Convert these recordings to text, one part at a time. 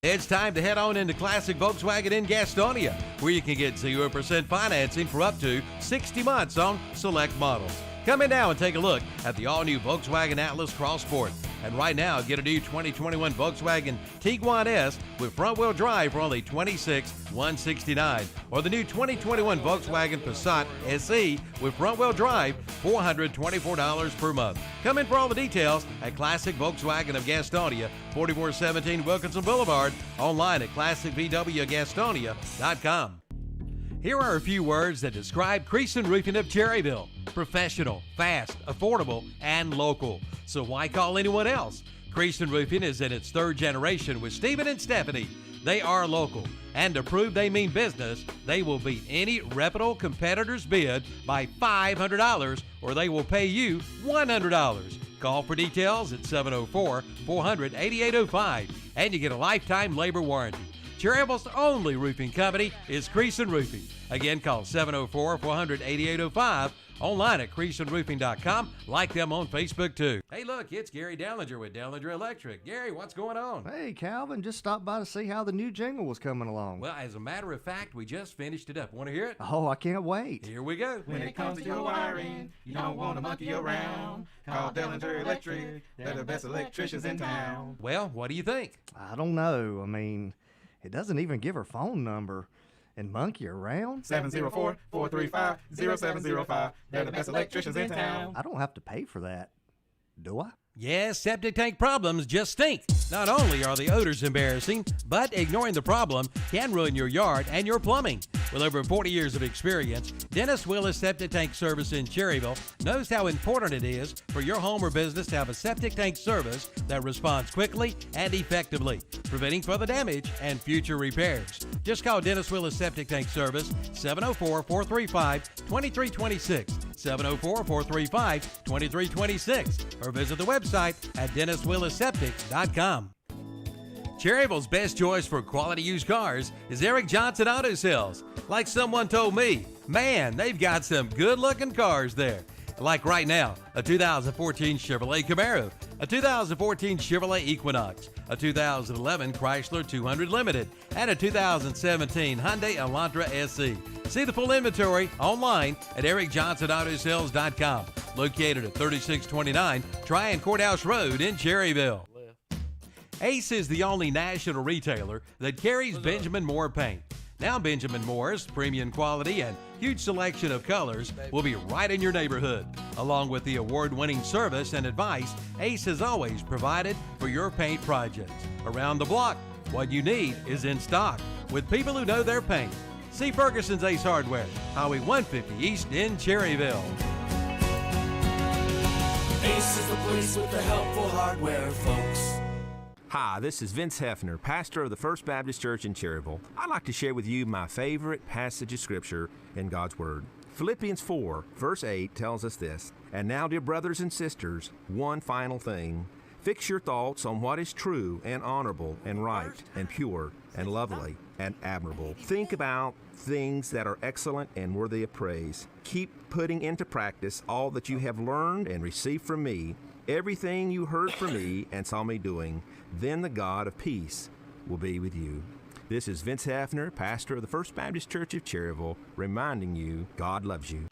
It's time to head on into Classic Volkswagen in Gastonia, where you can get 0% financing for up to 60 months on select models. Come in now and take a look at the all-new Volkswagen Atlas Cross Sport. And right now, get a new 2021 Volkswagen Tiguan S with front-wheel drive for only $26,169, or the new 2021 Volkswagen Passat SE with front-wheel drive, $424 per month. Come in for all the details at Classic Volkswagen of Gastonia, 4417 Wilkinson Boulevard, online at classicvwgastonia.com. Here are a few words that describe Creason Roofing of Cherryville: professional, fast, affordable, and local. So why call anyone else? Creason Roofing is in its third generation with Stephen and Stephanie. They are local, and to prove they mean business, they will beat any reputable competitor's bid by $500, or they will pay you $100. Call for details at 704-400-8805, and you get a lifetime labor warranty. Cherryville's only roofing company is Creason Roofing. Again, call 704-400-8805, online at CreasonRoofing.com. Like them on Facebook, too. Hey, look, it's Gary Dellinger with Dellinger Electric. Gary, what's going on? Hey, Calvin, just stopped by to see how the new jingle was coming along. Well, as a matter of fact, we just finished it up. Want to hear it? Oh, I can't wait. Here we go. When it comes to your wiring, you don't want to monkey around. Call Dellinger Electric. They're the best electricians in town. Well, what do you think? I don't know. I mean, it doesn't even give her phone number. And monkey around? 704-435-0705. They're the best electricians in town. I don't have to pay for that, do I? Yes, septic tank problems just stink. Not only are the odors embarrassing, but ignoring the problem can ruin your yard and your plumbing. With over 40 years of experience, Dennis Willis Septic Tank Service in Cherryville knows how important it is for your home or business to have a septic tank service that responds quickly and effectively, preventing further damage and future repairs. Just call Dennis Willis Septic Tank Service, 704-435-2326, 704-435-2326, or visit the website at DennisWillisSeptic.com. Cherryville's best choice for quality used cars is Eric Johnson Auto Sales. Like someone told me, man, they've got some good-looking cars there. Like right now, a 2014 Chevrolet Camaro, a 2014 Chevrolet Equinox, a 2011 Chrysler 200 Limited, and a 2017 Hyundai Elantra SE. See the full inventory online at ericjohnsonautosales.com, located at 3629 Tryon Courthouse Road in Cherryville. Ace is the only national retailer that carries Benjamin Moore paint. Now Benjamin Moore's premium quality and huge selection of colors will be right in your neighborhood. Along with the award-winning service and advice Ace has always provided for your paint projects. Around the block, what you need is in stock with people who know their paint. See Ferguson's Ace Hardware, Highway 150 East in Cherryville. Ace is the place with the helpful hardware, folks. Hi, this is Vince Hefner, pastor of the First Baptist Church in Cherryville. I'd like to share with you my favorite passage of Scripture in God's Word. Philippians 4, verse 8 tells us this: "And now, dear brothers and sisters, one final thing. Fix your thoughts on what is true and honorable and right and pure and lovely and admirable. Think about things that are excellent and worthy of praise. Keep putting into practice all that you have learned and received from me, everything you heard from me and saw me doing. Then the God of peace will be with you." This is Vince Hefner, pastor of the First Baptist Church of Cherryville, reminding you God loves you.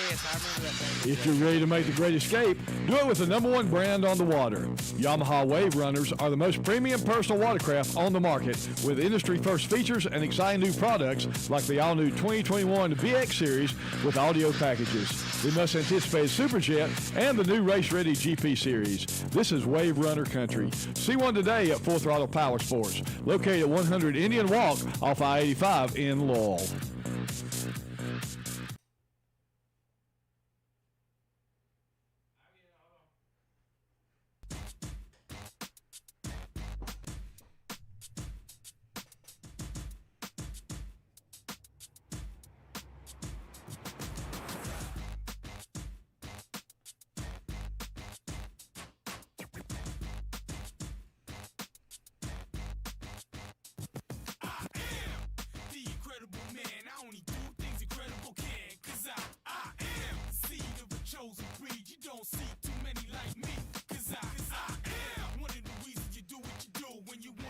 Yes, I remember that thing. If you're ready to make the great escape, do it with the #1 brand on the water. Yamaha Wave Runners are the most premium personal watercraft on the market, with industry-first features and exciting new products like the all-new 2021 VX Series with audio packages, the must-anticipated Superjet, and the new race-ready GP Series. This is Wave Runner country. See one today at Full Throttle Powersports, located at 100 Indian Walk off I-85 in Laurel. Don't see too many like me, cause I am one of the reasons you do what you do when you want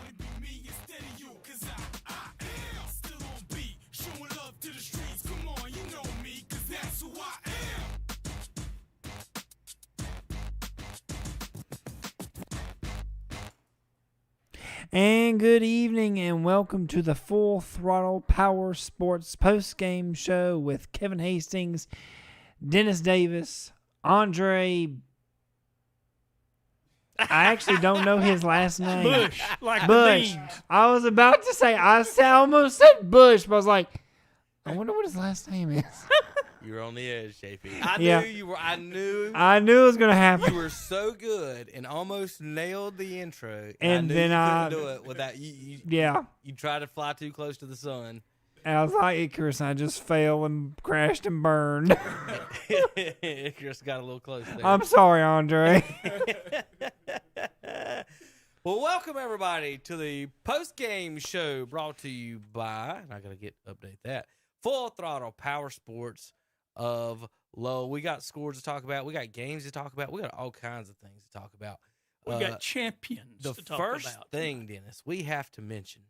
And good evening, and welcome to the Full Throttle Powersports Postgame Show with Kevin Hastings, Dennis Davis, Andre. I actually don't know his last name. Bush, like Bush. the beans. I was about to say, I almost said Bush, but I was like, I wonder what his last name is. You were on the edge, JP. I Yeah. knew you were. I knew it was going to happen. you were so good and almost nailed the intro. And I knew then you I- couldn't do it without you. Yeah. You tried to fly too close to the sun. And I was like Icarus, and I just fell and crashed and burned. Chris got a little close there. I'm sorry, Andre. Well, welcome everybody to the post-game show brought to you by, and I got to update that, Full Throttle Powersports of Lowell. We got scores to talk about. We got games to talk about. We got all kinds of things to talk about. We got champions The to talk first about. thing, Dennis, we have to mention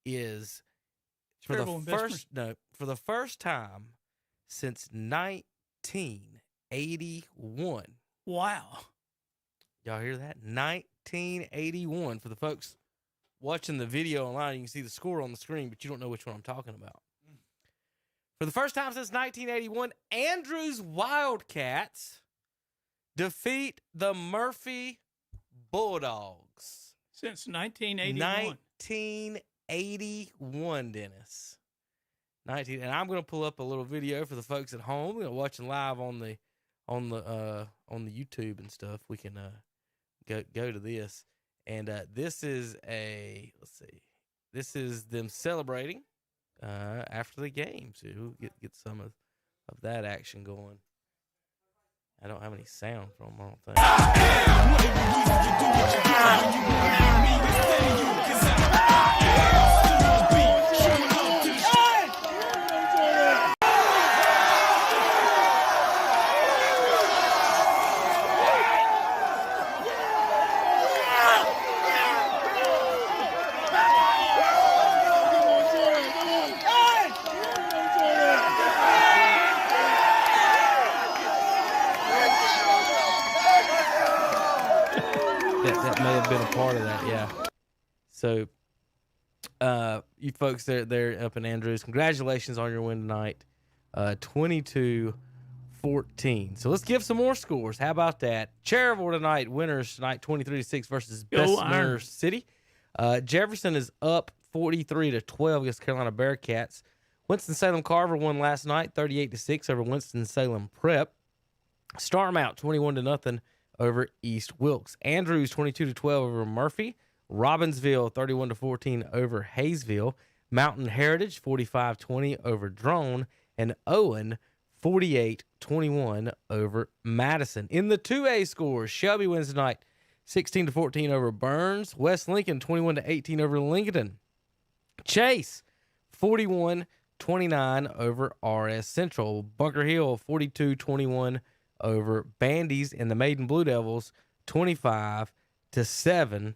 is for Terrible investment. for the first time since 1981. Wow. Y'all hear that? 1981. For the folks watching the video online, you can see the score on the screen, but you don't know which one I'm talking about. For the first time since 1981, Andrews Wildcats defeat the Murphy Bulldogs. Since 1981. 1981, Dennis. And I'm going to pull up a little video for the folks at home. Watching live on the YouTube and stuff. We can go to this, and this is this is them celebrating after the game. So we'll get some of that action going. I don't have any sound from them, I that may have been a part of that, yeah. So, you folks there up in Andrews, congratulations on your win tonight, 22-14. So let's give some more scores. How about that? Cherryville tonight, winners tonight, 23-6 versus Bessemer City. Jefferson is up 43-12 against Carolina Bearcats. Winston-Salem Carver won last night, 38-6 over Winston-Salem Prep. Starmount 21-0 over East Wilkes. Andrews 22-12 over Murphy. Robbinsville 31-14 over Hayesville. Mountain Heritage 45-20 over Drone. And Owen 48-21 over Madison. In the 2A scores, Shelby wins tonight 16-14 over Burns. West Lincoln 21-18 over Lincoln. Chase 41-29 over RS Central. Bunker Hill 42-21 over Bandies, and the Maiden Blue Devils 25-7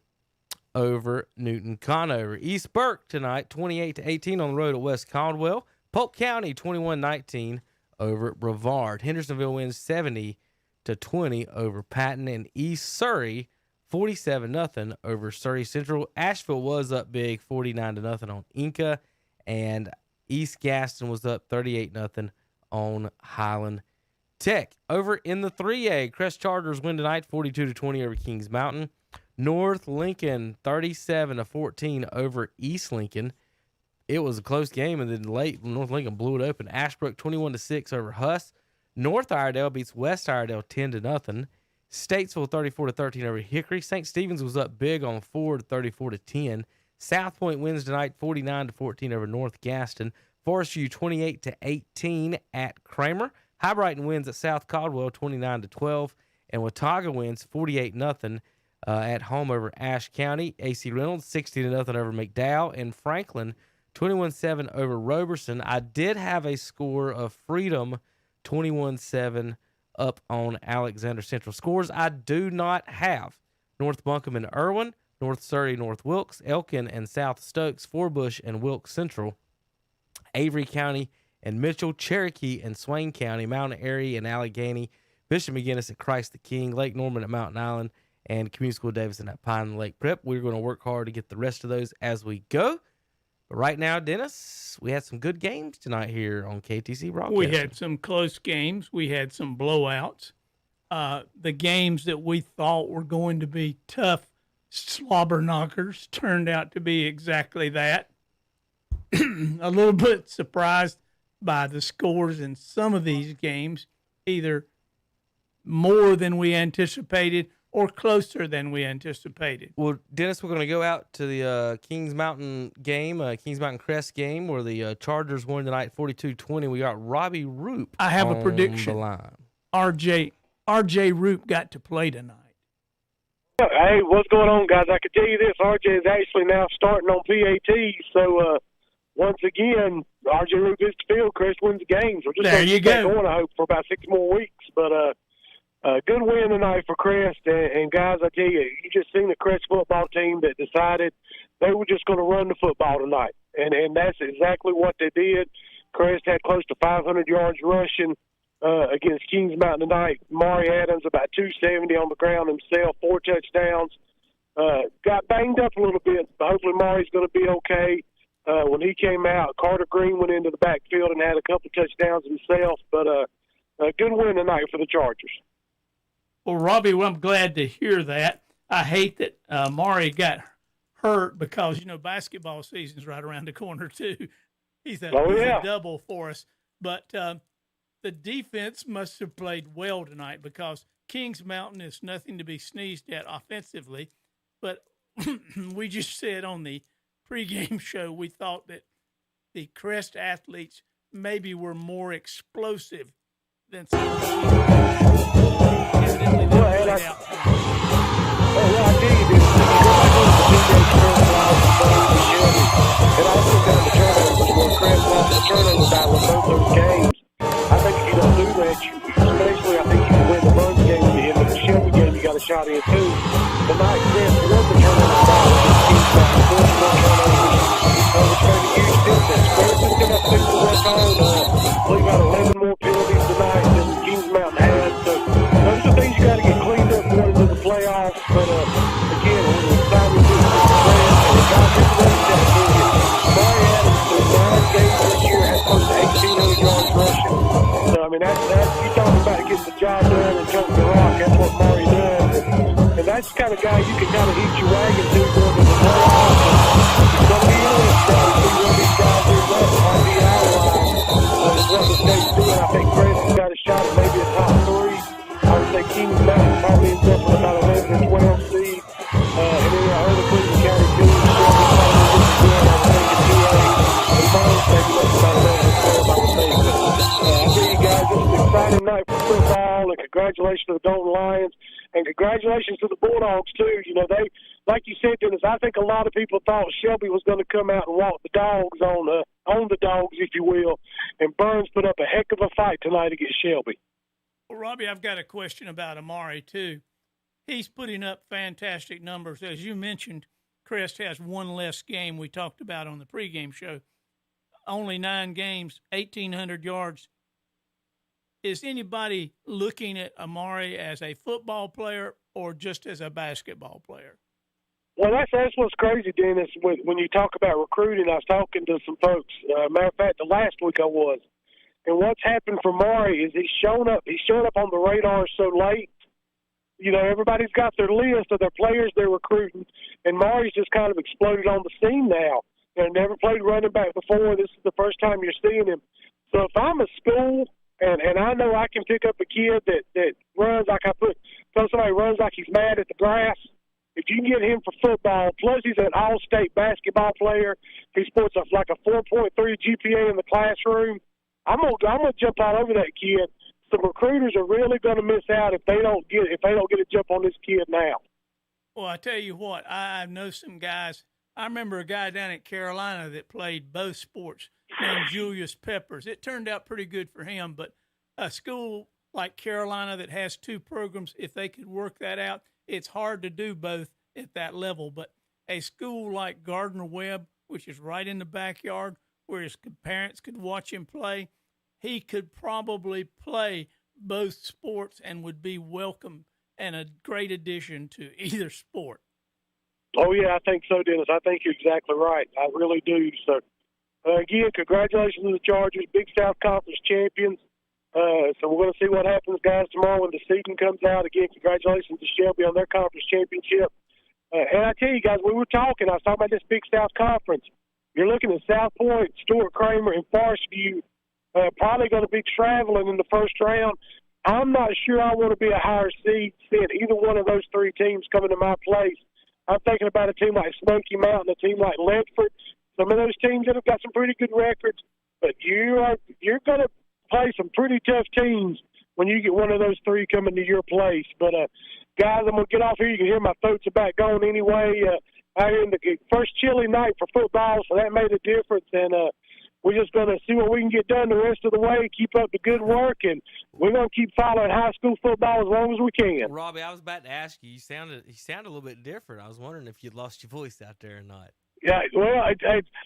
over Newton Conover. East Burke tonight 28-18 on the road at West Caldwell. Polk County 21-19 over Brevard. Hendersonville wins 70-20 over Patton, and East Surrey 47-0 over Surrey Central. Asheville was up big 49-0 on Inca, and East Gaston was up 38-0 on Highland Tech. Over in the 3A, Crest Chargers win tonight 42-20 over Kings Mountain. North Lincoln 37-14 over East Lincoln. It was a close game, and then late North Lincoln blew it open. Ashbrook 21-6 over Huss. North Iredell beats West Iredell 10-0. Statesville 34-13 over Hickory. St. Stephen's was up big on Ford 34-10. South Point wins tonight 49-14 over North Gaston. Forest View 28-18 at Kramer. High Brighton wins at South Caldwell 29-12, and Watauga wins 48-0 at home over Ashe County. AC Reynolds 60-0 over McDowell, and Franklin 21-7 over Roberson. I did have a score of Freedom 21-7 up on Alexander Central. Scores I do not have: North Buncombe and Irwin, North Surrey, North Wilkes, Elkin and South Stokes, Forbush and Wilkes Central, Avery County and Mitchell, Cherokee and Swain County, Mountain Airy and Allegheny, Bishop McGinnis at Christ the King, Lake Norman at Mountain Island, and Community School Davidson at Pine Lake Prep. We're going to work hard to get the rest of those as we go. But right now, Dennis, we had some good games tonight here on KTC Broadcast. We had some close games. We had some blowouts. The games that we thought were going to be tough slobber knockers turned out to be exactly that. A little bit surprised by the scores in some of these games, either more than we anticipated or closer than we anticipated. Well, Dennis, we're going to go out to the Kings Mountain game, Kings Mountain Crest game, where the Chargers won tonight 42-20. We got Robbie Roop I have on a prediction. the line. RJ Roop got to play tonight. Hey, what's going on, guys? I can tell you this. RJ is actually now starting on PAT, so once again, RJ Roop is the field. Chris wins the games. We're just There you go. going, I hope, for about 6 more weeks. But good win tonight for Crest. And guys, I tell you, you just seen the Crest football team that decided they were just going to run the football tonight. And that's exactly what they did. Crest had close to 500 yards rushing against Kings Mountain tonight. Maury Adams about 270 on the ground himself, 4 touchdowns. Got banged up a little bit, but hopefully Maury's going to be okay. When he came out, Carter Green went into the backfield and had a couple touchdowns himself. But a good win tonight for the Chargers. Well, Robbie, I'm glad to hear that. I hate that Maury got hurt because, basketball season's right around the corner, too. He's a double for us. But the defense must have played well tonight because Kings Mountain is nothing to be sneezed at offensively. But we just said on the pregame show we thought that the Crest athletes maybe were more explosive than some of the evidently they played out. I tell you this. It also got the turnovers where Crest lost the turnover battle in both those games. I think if you don't do that, especially I think you can win the Buns game at the end of the Shelby game, you got a shot in too. Tonight, Crest won the turnover battle against Kings Mountain, 44 turnovers, which made a huge difference. Crest is still got 6 to work on. We've got 11 more penalties tonight than Kings Mountain had. So those are things you got to get cleaned up going into the playoffs. But again, we're excited to do this and guys, here's another stat for you. Maury Adams, through 9 games this year, has close to 1,800 yards rushing. So, I mean, that's you talking about getting the job done and jumping the rock. That's what Maury does. And that's the kind of guy you can kind of hitch your wagon to going to the playoffs. It's going to be interesting to see where these guys end up on the outline. That's what the state's doing. I think Crest has got a shot at maybe a top 3. I would say Kings Mountain probably ends up with about 11 or 12 seed. And then I heard the Cleveland County team, Shelby probably gets good. I would think it's 2A. And Burns maybe looks about 11 or 12, I would think. But I tell you guys, this is an exciting night for football, and congratulations to the Dalton Lions, and congratulations to the Bulldogs, too. They, like you said, Dennis, I think a lot of people thought Shelby was going to come out and walk the dogs on the dogs, if you will, and Burns put up a heck of a fight tonight against Shelby. Well, Robbie, I've got a question about Amari, too. He's putting up fantastic numbers. As you mentioned, Crest has one less game we talked about on the pregame show. Only 9 games, 1,800 yards. Is anybody looking at Amari as a football player or just as a basketball player? Well, that's what's crazy, Dennis. When you talk about recruiting, I was talking to some folks. Matter of fact, the last week I was. And what's happened for Maury is he's shown up on the radar so late. Everybody's got their list of their players they're recruiting, and Maury's just kind of exploded on the scene now. Never played running back before. This is the first time you're seeing him. So if I'm a school and I know I can pick up a kid that runs like somebody runs like he's mad at the grass, if you can get him for football, plus he's an all-state basketball player, he sports like a 4.3 GPA in the classroom, I'm gonna jump all over that kid. Some recruiters are really going to miss out if they don't get a jump on this kid now. Well, I tell you what, I know some guys. I remember a guy down at Carolina that played both sports named Julius Peppers. It turned out pretty good for him, but a school like Carolina that has 2 programs, if they could work that out, it's hard to do both at that level. But a school like Gardner-Webb, which is right in the backyard, where his parents could watch him play, he could probably play both sports and would be welcome and a great addition to either sport. Oh, yeah, I think so, Dennis. I think you're exactly right. I really do. So, again, congratulations to the Chargers, Big South Conference champions. So we're going to see what happens, guys, tomorrow when the season comes out. Again, congratulations to Shelby on their conference championship. And I tell you, guys, we were talking. I was talking about this Big South Conference. You're looking at South Point, Stuart Kramer, and Forest View probably going to be traveling in the first round. I'm not sure I want to be a higher seed than either one of those three teams coming to my place. I'm thinking about a team like Smoky Mountain, a team like Ledford, some of those teams that have got some pretty good records. But you're going to play some pretty tough teams when you get one of those three coming to your place. But, guys, I'm going to get off here. You can hear my throat's about going anyway. Out here in the first chilly night for football, so that made a difference. And we're just going to see what we can get done the rest of the way, keep up the good work, and we're going to keep following high school football as long as we can. Robbie, I was about to ask you. You sounded a little bit different. I was wondering if you'd lost your voice out there or not. Yeah, well,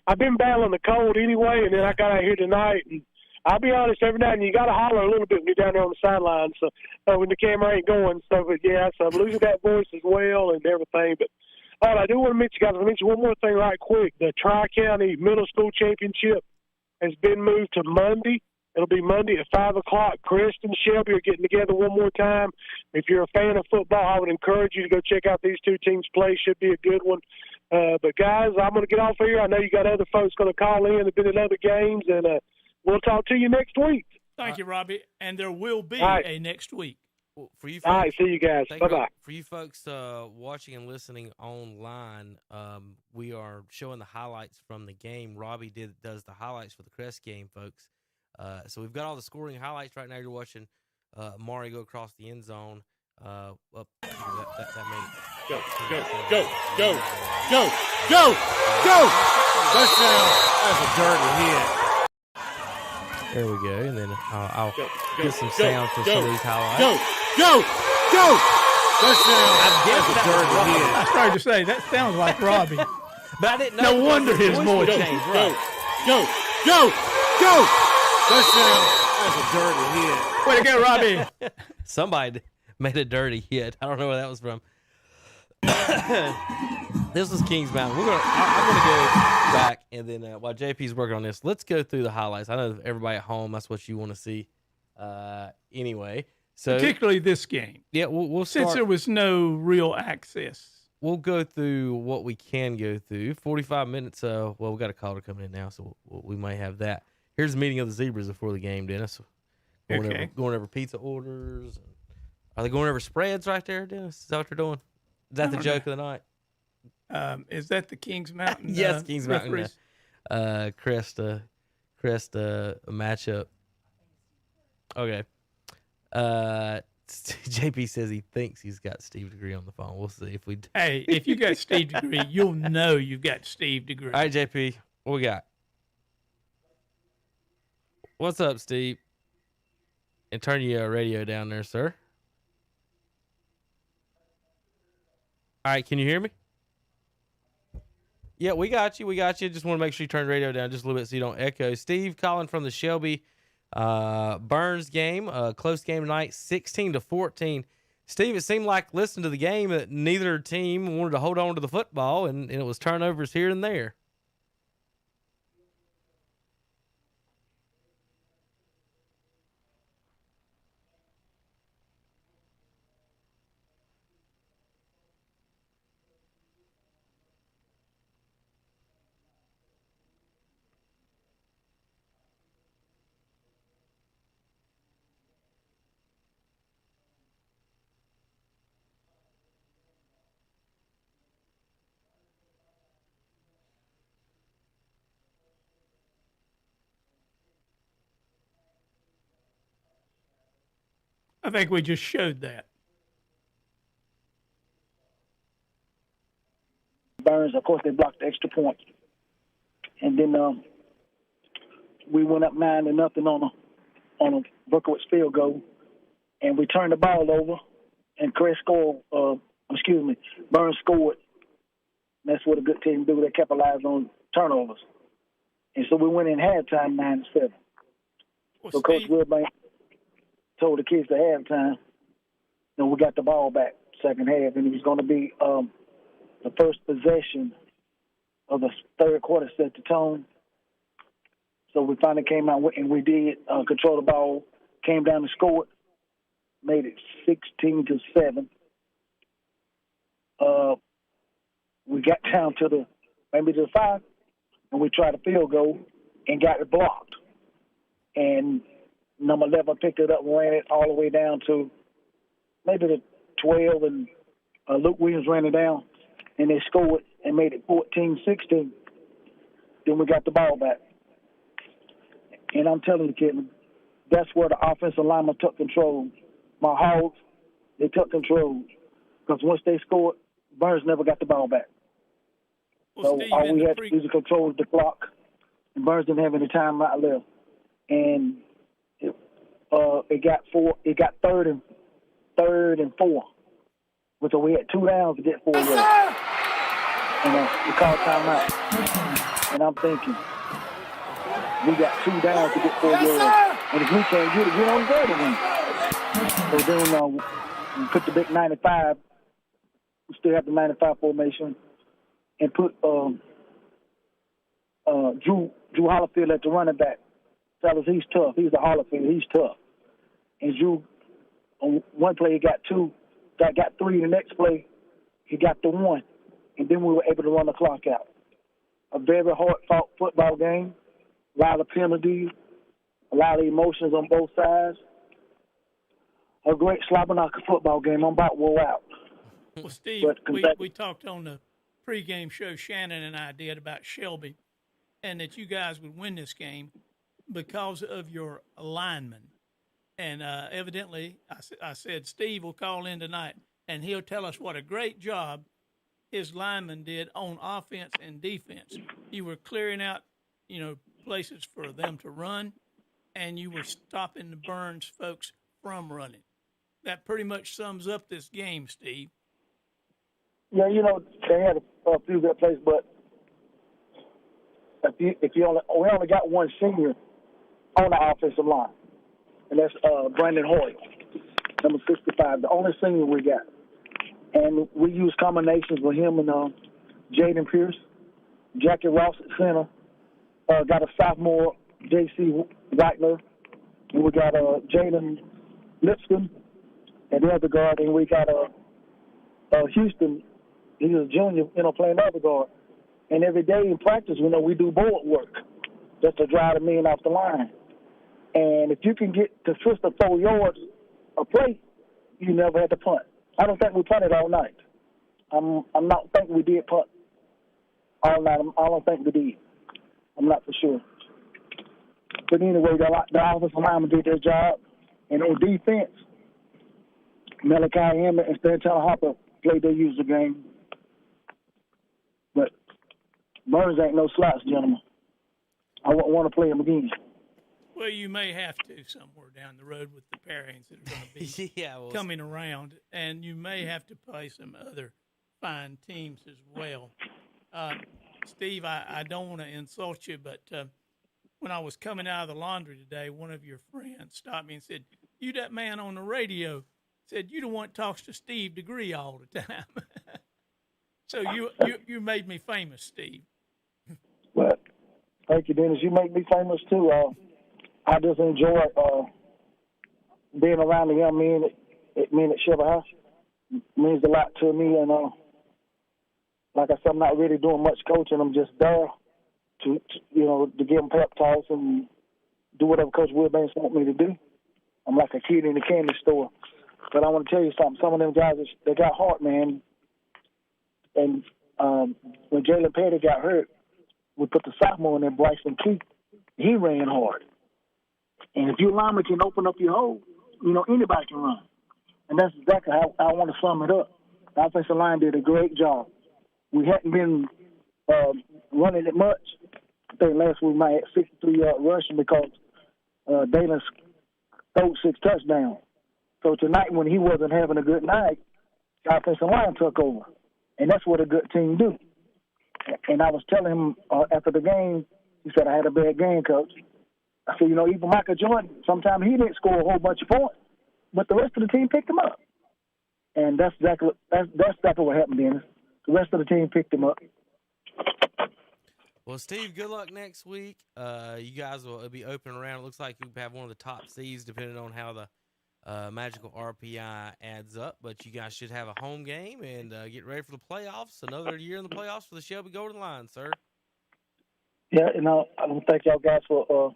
I've been battling the cold anyway, and then I got out here tonight. And I'll be honest, every night, and you got to holler a little bit when you're down there on the sideline, so when the camera ain't going. So, but yeah, so I'm losing that voice as well and everything. But I do want to mention, guys, one more thing right quick. The Tri-County Middle School Championship has been moved to Monday. It'll be Monday at 5 o'clock. Chris and Shelby are getting together one more time. If you're a fan of football, I would encourage you to go check out these two teams play. Should be a good one. But, guys, I'm going to get off here. I know you got other folks going to call in. They've been in other games, and we'll talk to you next week. Thank you, Robbie. And there will be a next week. Well, for you folks, all right, see you guys. Bye-bye. For you folks watching and listening online, we are showing the highlights from the game. Robbie does the highlights for the Crest game, folks. So we've got all the scoring highlights right now. You're watching Mari go across the end zone. Up that made it. Go! Touchdown! That's a dirty hit. There we go, and then I'll get some sound for some of these highlights. Go! Touchdown! That's a dirty hit. I started to say, that sounds like Robbie. But I didn't know. No wonder his voice changed. Right. Go! Touchdown! That's a dirty hit. Way to go, Robbie. Somebody made a dirty hit. I don't know where that was from. This was Kings Mountain. I'm gonna go back, and then while JP's working on this, let's go through the highlights. I know everybody at home, that's what you want to see. Anyway, so particularly this game. Yeah, we'll start. Since there was no real access, we'll go through what we can go through. 45 minutes. Well, we got a caller coming in now, so we might have that. Here's the meeting of the Zebras before the game, Dennis. Going over pizza orders. Are they going over spreads right there, Dennis? Is that what they're doing? Is that the joke of the night? Is that the Kings Mountain? Yes, Kings Mountain. Crest matchup. Okay. JP says he thinks he's got Steve Degree on the phone. We'll see if we do. Hey, if you got Steve Degree, you'll know you've got Steve Degree. All right, JP, what we got? What's up, Steve? And turn your radio down there, sir. All right, can you hear me? Yeah, we got you. Just want to make sure you turn the radio down just a little bit so you don't echo. Steve calling from the Shelby Burns game, close game tonight, 16-14. Steve, it seemed like listening to the game that neither team wanted to hold on to the football, and it was turnovers here and there. I think we just showed that. Burns, of course, they blocked the extra point. And then we went up 9-0 on a Berkowitz field goal. And we turned the ball over, and Burns scored. And that's what a good team do. They capitalize on turnovers. And so we went in halftime 9-7. So Coach Wilbank told the kids at halftime, we got the ball back second half, and it was going to be the first possession of the third quarter set the tone. So we finally came out and we did control the ball, came down and scored, made it 16-7. We got down to maybe the 5, and we tried a field goal and got it blocked. And number 11 picked it up and ran it all the way down to maybe the 12, and Luke Williams ran it down, and they scored and made it 14-16. Then we got the ball back. And I'm telling you, kid, that's where the offensive lineman took control. My Hogs, they took control. Because once they scored, Burns never got the ball back. Well, so Steve, all we had to do was control the clock, and Burns didn't have any time out left. And it got third and 4. So we had 2 downs to get 4 yards. And we called timeout. And I'm thinking, we got 2 downs to get 4 yards. And if we can't get it, we don't go to win. So then we put the big 95. We still have the 95 formation. And put Drew Hollifield at the running back. Fellas, he's tough. He's a Hollifield. He's tough. And Drew, on one play, he got 2. Got 3. The next play, he got the 1. And then we were able to run the clock out. A very hard-fought football game. A lot of penalties. A lot of emotions on both sides. A great slobber-knocker football game. I'm about wore out. Well, Steve, we talked on the pregame show, Shannon and I did, about Shelby, and that you guys would win this game because of your linemen. And evidently, I said, Steve will call in tonight, and he'll tell us what a great job his linemen did on offense and defense. You were clearing out, places for them to run, and you were stopping the Burns folks from running. That pretty much sums up this game, Steve. Yeah, they had a few good plays, but we only got one senior on the offensive line, and that's Brandon Hoyle, number 65, the only senior we got. And we use combinations with him and Jaden Pierce, Jackie Ross at center, got a sophomore, J.C. Whitener, and we got Jaden Lipscomb at the other guard, and we got Houston. He's a junior, playing the other guard. And every day in practice, we do board work just to drive the men off the line. And if you can get consistent 4 yards a play, you never had to punt. I don't think we punted all night. I'm not thinking we did punt all night. I don't think we did. I'm not for sure. But anyway, the offensive linemen did their job. And on defense, Malachi Emmett and Stanton Hopper played their user game. But Burns ain't no slouch, gentlemen. I want to play him again. Well, you may have to somewhere down the road with the pairings that are going to be coming around, and you may have to play some other fine teams as well. Steve, I don't want to insult you, but when I was coming out of the laundry today, one of your friends stopped me and said, "You that man on the radio," said, "you the one that talks to Steve Degree all the time." So you made me famous, Steve. Well, thank you, Dennis. You make me famous too. I just enjoy being around the young men at Shelby House. It means a lot to me, and like I said, I'm not really doing much coaching. I'm just there to give them pep talks and do whatever Coach Wilbanks wants me to do. I'm like a kid in the candy store. But I want to tell you something. Some of them guys, they got heart, man. And when Jalen Petty got hurt, we put the sophomore in there, Bryson Keith. He ran hard. And if your lineman can open up your hole, anybody can run. And that's exactly how I want to sum it up. The offensive line did a great job. We hadn't been running it much. I think last week we might have 63-yard rushing because Dalen stole 6 touchdowns. So tonight when he wasn't having a good night, the offensive line took over. And that's what a good team do. And I was telling him after the game, he said, "I had a bad game, Coach." I said, even Michael Jordan, sometimes he didn't score a whole bunch of points, but the rest of the team picked him up. And that's exactly what happened, Dennis. The rest of the team picked him up. Well, Steve, good luck next week. You guys will be open around. It looks like you have one of the top seeds, depending on how the magical RPI adds up. But you guys should have a home game and get ready for the playoffs. Another year in the playoffs for the Shelby Golden Lions, sir. Yeah, and I want to thank y'all guys for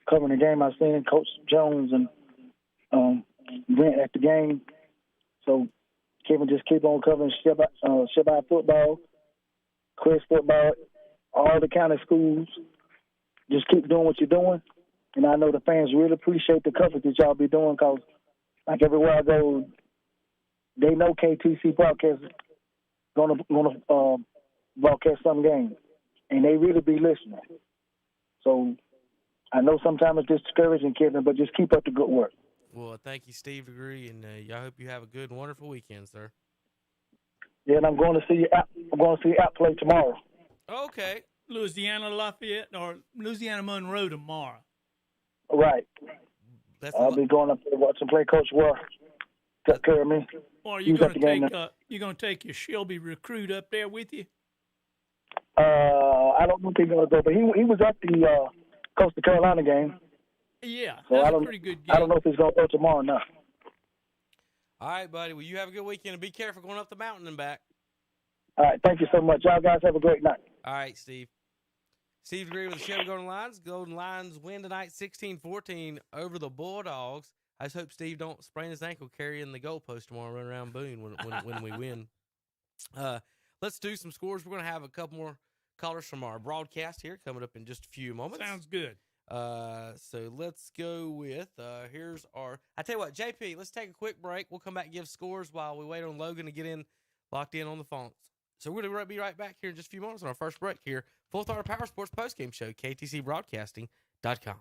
covering the game. I seen Coach Jones and Brent at the game. So Kevin, just keep on covering Shelby football, Chris football, all the county schools. Just keep doing what you're doing. And I know the fans really appreciate the coverage that y'all be doing because, like, everywhere I go, they know KTC broadcast going to broadcast some games. And they really be listening. So I know sometimes it's discouraging, Kevin, but just keep up the good work. Well, thank you, Steve Degree, and I hope you have a good and wonderful weekend, sir. Yeah, and I'm going to see you outplay tomorrow. Okay. Louisiana Lafayette or Louisiana Monroe tomorrow. Right. I'll be going up there watching play Coach War. Take care of me. Or are you going to take your Shelby recruit up there with you? I don't know if he's going to go, but he was at the Coastal Carolina game. Yeah, so that's a pretty good game. I don't know if he's going to go tomorrow or not. All right, buddy. Well, you have a good weekend, and be careful going up the mountain and back. All right, thank you so much. Y'all guys have a great night. All right, Steve. Steve Degree with the Shelby Golden Lions. Golden Lions win tonight 16-14 over the Bulldogs. I just hope Steve don't sprain his ankle carrying the goalpost tomorrow, run around Boone when we win. Let's do some scores. We're going to have a couple more callers from our broadcast here coming up in just a few moments. Sounds good. So let's go with, here's our, I tell you what, JP, let's take a quick break. We'll come back and give scores while we wait on Logan to get locked in on the phones. So we're going to be right back here in just a few moments on our first break here. Full Throttle Powersports Postgame Show, KTCBroadcasting.com.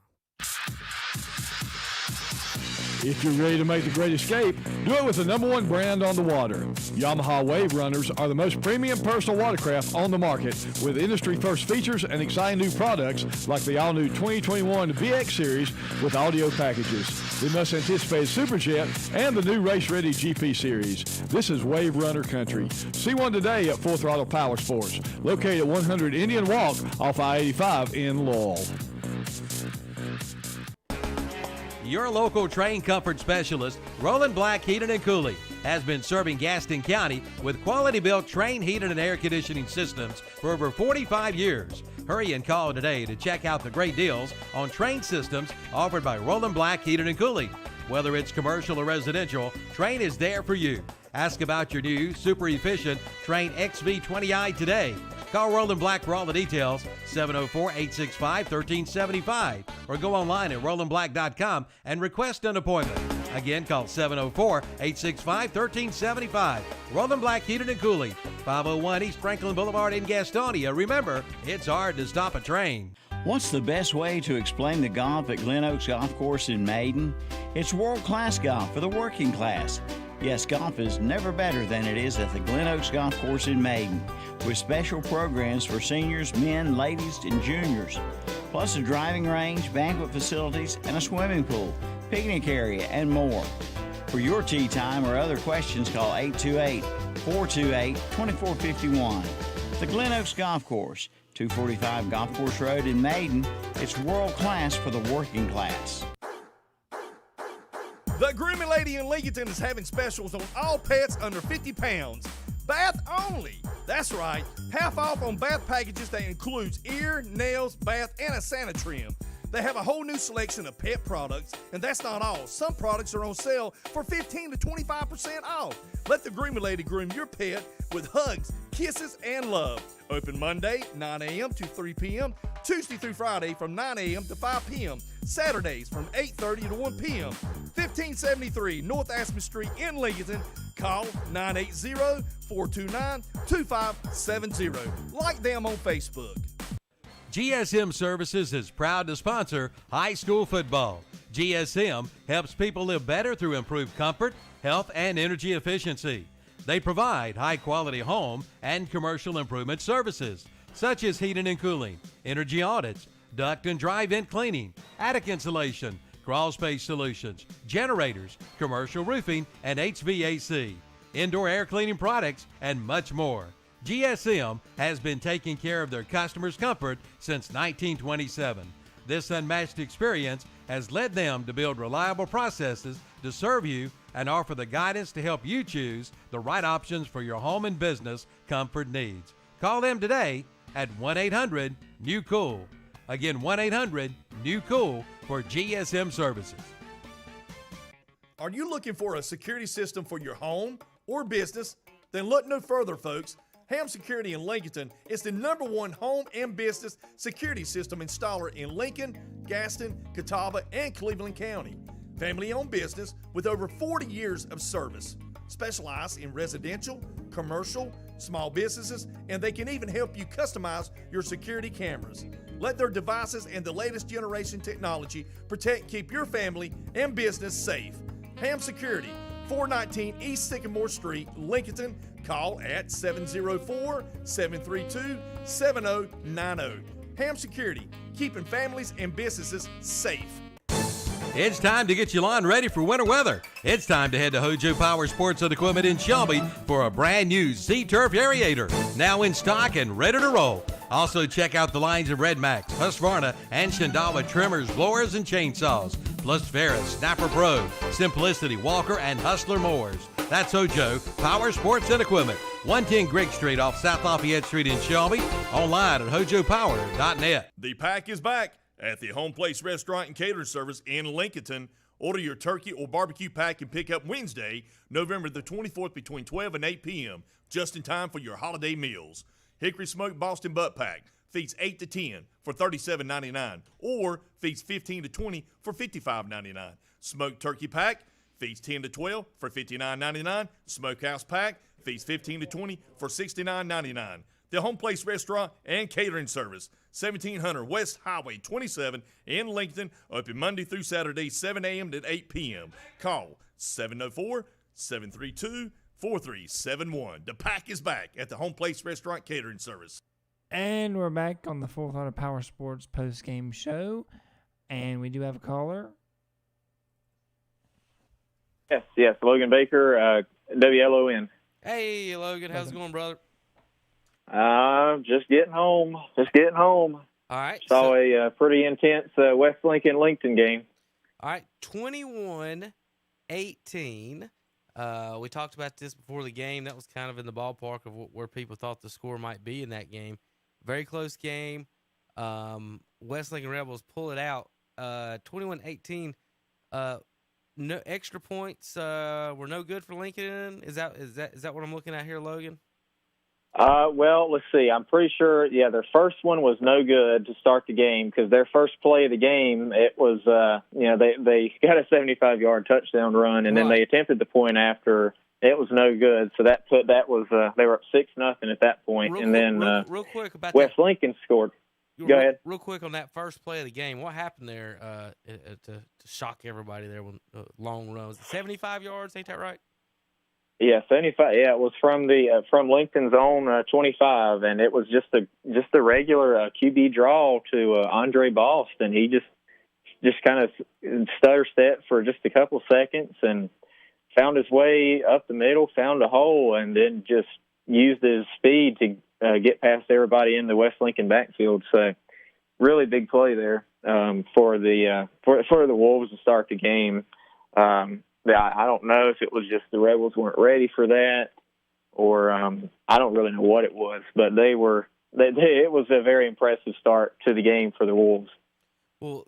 If you're ready to make the great escape, do it with the #1 brand on the water. Yamaha Wave Runners are the most premium personal watercraft on the market with industry-first features and exciting new products like the all-new 2021 VX Series with audio packages, the must-anticipated Superjet, and the new race-ready GP Series. This is Wave Runner country. See one today at Full Throttle Powersports, located at 100 Indian Walk off I-85 in Laurel. Your local train comfort specialist, Roland Black Heating and Cooling, has been serving Gaston County with quality-built train heating and air conditioning systems for over 45 years. Hurry and call today to check out the great deals on train systems offered by Roland Black Heating and Cooling. Whether it's commercial or residential, Train is there for you. Ask about your new, super efficient Train XV20i today. Call Roland Black for all the details, 704-865-1375, or go online at rolandblack.com and request an appointment. Again, call 704-865-1375. Roland Black Heating and Cooling, 501 East Franklin Boulevard in Gastonia. Remember, it's hard to stop a train. What's the best way to explain the golf at Glen Oaks Golf Course in Maiden? It's world-class golf for the working class. Yes, golf is never better than it is at the Glen Oaks Golf Course in Maiden, with special programs for seniors, men, ladies, and juniors, plus a driving range, banquet facilities, and a swimming pool, picnic area, and more. For your tee time or other questions, call 828-428-2451. The Glen Oaks Golf Course, 245 Golf Course Road in Maiden. It's world class for the working class. The Grooming Lady in Lincolnton is having specials on all pets under 50 pounds. Bath only. That's right, half off on bath packages that includes ear, nails, bath, and a Santa trim. They have a whole new selection of pet products, and that's not all. Some products are on sale for 15 to 25% off. Let the Grooming Lady groom your pet with hugs, kisses, and love. Open Monday, 9 a.m. to 3 p.m., Tuesday through Friday from 9 a.m. to 5 p.m., Saturdays from 8:30 to 1 p.m. 1573 North Aspen Street in Lincolnton. Call 980-429-2570. Like them on Facebook. GSM Services is proud to sponsor high school football. GSM helps people live better through improved comfort, health, and energy efficiency. They provide high-quality home and commercial improvement services, such as heating and cooling, energy audits, duct and dry vent cleaning, attic insulation, crawl space solutions, generators, commercial roofing and HVAC, indoor air cleaning products, and much more. GSM has been taking care of their customers' comfort since 1927. This unmatched experience has led them to build reliable processes to serve you and offer the guidance to help you choose the right options for your home and business comfort needs. Call them today at 1-800-NEW-COOL. Again, 1-800-NEW-COOL for GSM services. Are you looking for a security system for your home or business? Then look no further, folks. Ham Security in Lincoln is the #1 home and business security system installer in Lincoln, Gaston, Catawba, and Cleveland County. Family-owned business with over 40 years of service. Specialize in residential, commercial, small businesses, and they can even help you customize your security cameras. Let their devices and the latest generation technology protect and keep your family and business safe. Ham Security, 419 East Sycamore Street, Lincoln. Call at 704-732-7090. Ham Security, keeping families and businesses safe. It's time to get your lawn ready for winter weather. It's time to head to Hojo Powersports and Equipment in Shelby for a brand new Z-Turf Aerator, now in stock and ready to roll. Also check out the lines of Red Max, Husqvarna, and Shindava trimmers, blowers, and chainsaws, plus Ferris, Snapper Pro, Simplicity, Walker, and Hustler mowers. That's Hojo Powersports and Equipment, 110 Grigg Street off South Lafayette Street in Shelby, online at hojopower.net. The pack is back at the Home Place Restaurant and Catering Service in Lincoln. Order your turkey or barbecue pack and pick up Wednesday, November the 24th between 12 and 8 p.m., just in time for your holiday meals. Hickory Smoked Boston Butt Pack feeds 8 to 10 for $37.99 or feeds 15 to 20 for $55.99. Smoked Turkey Pack feeds 10 to 12 for $59.99. Smokehouse Pack feeds 15 to 20 for $69.99. The Home Place Restaurant and Catering Service, 1700 West Highway 27 in Lincoln, open Monday through Saturday, 7 a.m. to 8 p.m. Call 704-732-4371. The pack is back at the Home Place Restaurant Catering Service. And we're back on the Full Throttle Power Sports post-game show, and we do have a caller. Yes, Logan Baker, WLON. Hey, Logan, how's it going, brother? Just getting home. All right. Saw a pretty intense West Lincoln game. All right, 21-18. We talked about this before the game. That was kind of in the ballpark of where people thought the score might be in that game. Very close game. West Lincoln Rebels pull it out. 21-18. No extra points were no good for Lincoln. Is that what I'm looking at here, Logan? Well, let's see. I'm pretty sure, their first one was no good to start the game because their first play of the game, it was, they got a 75-yard touchdown run, and then they attempted the point after. It was no good. So they were up 6-0 at that point. Real quick about West Lincoln scored. Go ahead. Real quick on that first play of the game, what happened there to shock everybody there when long runs? 75 yards, ain't that right? Yeah, 75. Yeah, it was from Lincoln's own 25, and it was just a regular QB draw to Andre Boston. He just kind of stutter stepped for just a couple seconds and found his way up the middle, found a hole, and then just used his speed to get past everybody in the West Lincoln backfield. So, really big play there for the Wolves to start the game. I don't know if it was just the Rebels weren't ready for that, or I don't really know what it was, but it was a very impressive start to the game for the Wolves. Well,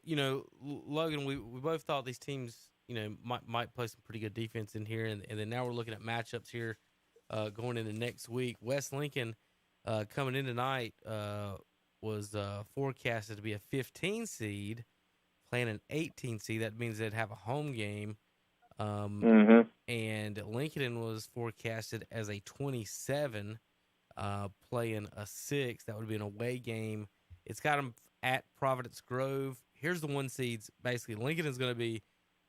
Logan, we both thought these teams, might play some pretty good defense in here, and then now we're looking at matchups here going into next week. West Lincoln coming in tonight was forecasted to be a 15 seed, playing an 18 seed. That means they'd have a home game. And Lincoln was forecasted as a 27, playing a 6. That would be an away game. It's got them at Providence Grove. Here's the 1 seeds. Basically, Lincoln is going to be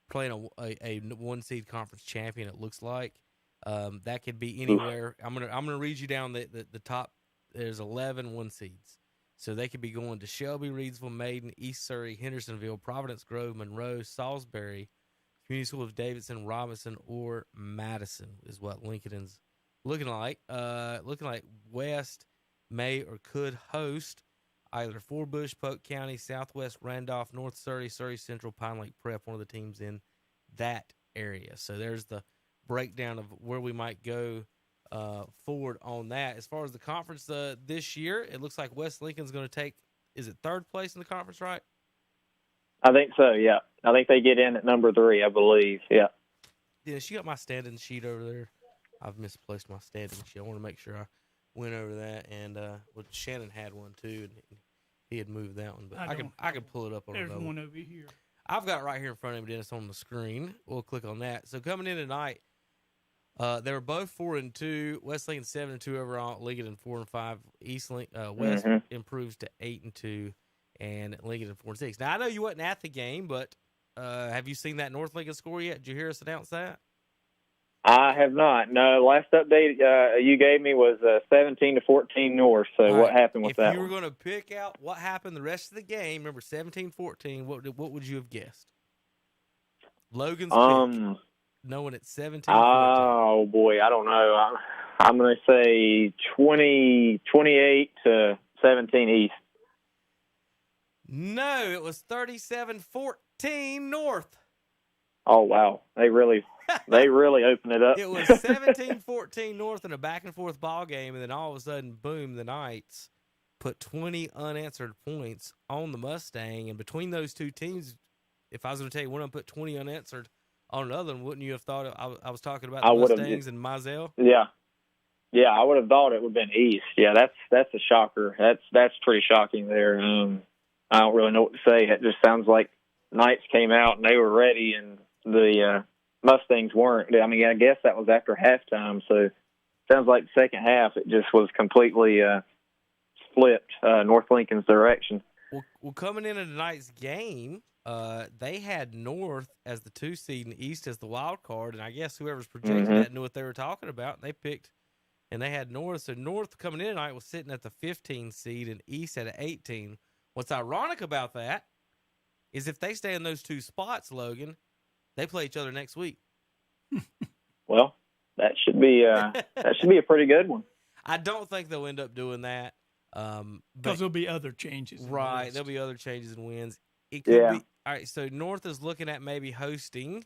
playing a 1 seed conference champion. It looks like that could be anywhere. I'm gonna read you down the top. There's 11 1 seeds. So they could be going to Shelby, Reedsville, Maiden, East Surrey, Hendersonville, Providence Grove, Monroe, Salisbury, Community School of Davidson, Robinson, or Madison is what Lincoln's looking like. Looking like West may or could host either Forbush, Polk County, Southwest Randolph, North Surrey, Surrey Central, Pine Lake Prep, one of the teams in that area. So there's the breakdown of where we might go forward on that. As far as the conference this year, it looks like West Lincoln's going to take, is it third place in the conference, right? I think so, yeah. I think they get in at number 3, I believe, yeah. Yeah, she got my standing sheet over there. I've misplaced my standing sheet. I want to make sure I went over that. And well, Shannon had one, too, and he had moved that one. But I could pull it up on There's another one over here. I've got it right here in front of me, Dennis, on the screen. We'll click on that. So coming in tonight, they were both 4-2. West Lincoln 7-2 overall. Lincoln 4-5. West improves to 8-2, and Lincoln 4-6. Now I know you wasn't at the game, but have you seen that North Lincoln score yet? Did you hear us announce that? I have not. No, last update you gave me was 17-14 North. So All what right. happened with that? If you were going to pick out what happened the rest of the game, remember 17-14. What would you have guessed? Logan's pick, knowing it's 17-14. Oh boy, I don't know. I'm going to say 28 to 17 East. No, it was 37-14 North. Oh wow, they really opened it up. It was 17-14 North in a back and forth ball game, and then all of a sudden, boom, the Knights put 20 unanswered points on the Mustang. And between those two teams, if I was going to tell you one of them put 20 unanswered on another one, wouldn't you have thought I was talking about the Mustangs and Mizell? Yeah, I would have thought it would have been East. Yeah, that's a shocker. That's pretty shocking there. I don't really know what to say. It just sounds like Knights came out and they were ready, and the Mustangs weren't. I mean, I guess that was after halftime, so it sounds like the second half it just was completely flipped North Lincoln's direction. Well, coming into tonight's game, they had North as the 2 seed and East as the wild card, and I guess whoever's projecting that knew what they were talking about. They picked, and they had North. So North coming in tonight was sitting at the 15 seed and East at an 18. What's ironic about that is if they stay in those 2 spots, Logan, they play each other next week. Well, that should be a pretty good one. I don't think they'll end up doing that. Because there'll be other changes. Right, there'll be other changes and wins. It could be. All right, so North is looking at maybe hosting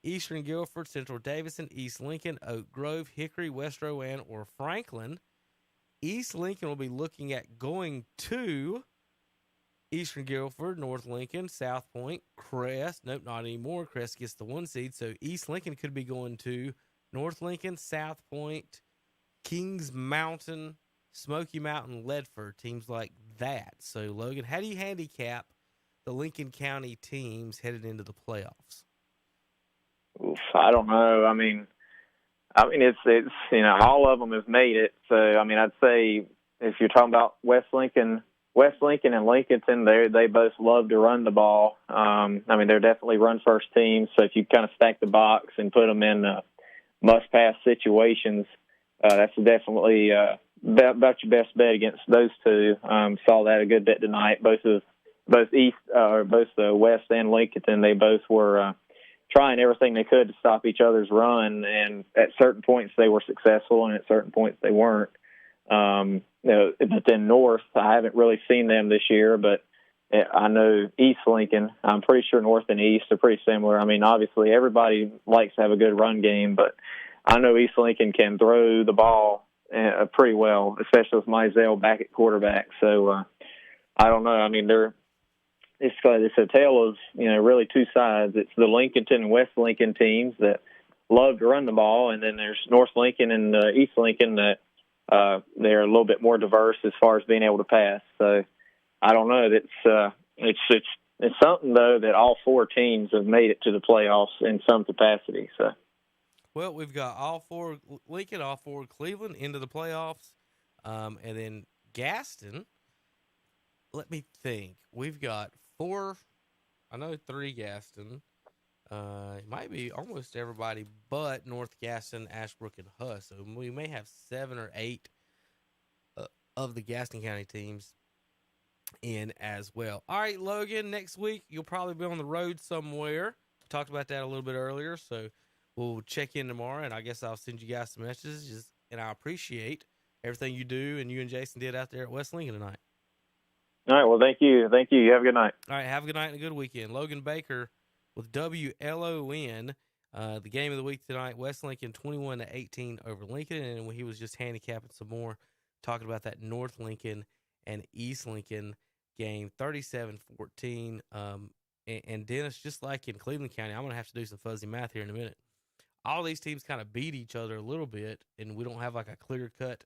Eastern Guilford, Central Davidson, East Lincoln, Oak Grove, Hickory, West Rowan, or Franklin. East Lincoln will be looking at going to Eastern Guilford, North Lincoln, South Point, Crest. Nope, not anymore. Crest gets the 1 seed. So East Lincoln could be going to North Lincoln, South Point, Kings Mountain, Smoky Mountain, Ledford, teams like that. So, Logan, how do you handicap the Lincoln County teams headed into the playoffs? Oof, I don't know. I mean, it's all of them have made it. So, I mean, I'd say if you're talking about West Lincoln and Lincolnton, they both love to run the ball. I mean, they're definitely run-first teams. So if you kind of stack the box and put them in must-pass situations, that's definitely about your best bet against those two. Saw that a good bit tonight. Both the West and Lincolnton, they both were trying everything they could to stop each other's run, and at certain points they were successful, and at certain points they weren't. But then North, I haven't really seen them this year, but I know East Lincoln. I'm pretty sure North and East are pretty similar. I mean, obviously everybody likes to have a good run game, but I know East Lincoln can throw the ball pretty well, especially with Mizell back at quarterback. So I don't know. I mean, it's a tale of really 2 sides. It's the Lincolnton and West Lincoln teams that love to run the ball, and then there's North Lincoln and East Lincoln that they're a little bit more diverse as far as being able to pass. So I don't know. It's something though that all 4 teams have made it to the playoffs in some capacity. So. Well, we've got all 4 Lincoln, all 4 Cleveland into the playoffs, and then Gaston. Let me think. We've got 4. I know 3 Gaston. It might be almost everybody but North Gaston, Ashbrook, and Huss. So we may have 7 or 8 of the Gaston County teams in as well. All right, Logan, next week you'll probably be on the road somewhere. We talked about that a little bit earlier, so we'll check in tomorrow, and I guess I'll send you guys some messages, and I appreciate everything you do and you and Jason did out there at West Lincoln tonight. All right, well, thank you. Thank you. You have a good night. All right, have a good night and a good weekend. Logan Baker with WLON. The game of the week tonight, West Lincoln 21-18 over Lincoln, and when he was just handicapping some more, talking about that North Lincoln and East Lincoln game, 37-14. And Dennis, just like in Cleveland County, I'm going to have to do some fuzzy math here in a minute. All these teams kind of beat each other a little bit, and we don't have like a clear-cut,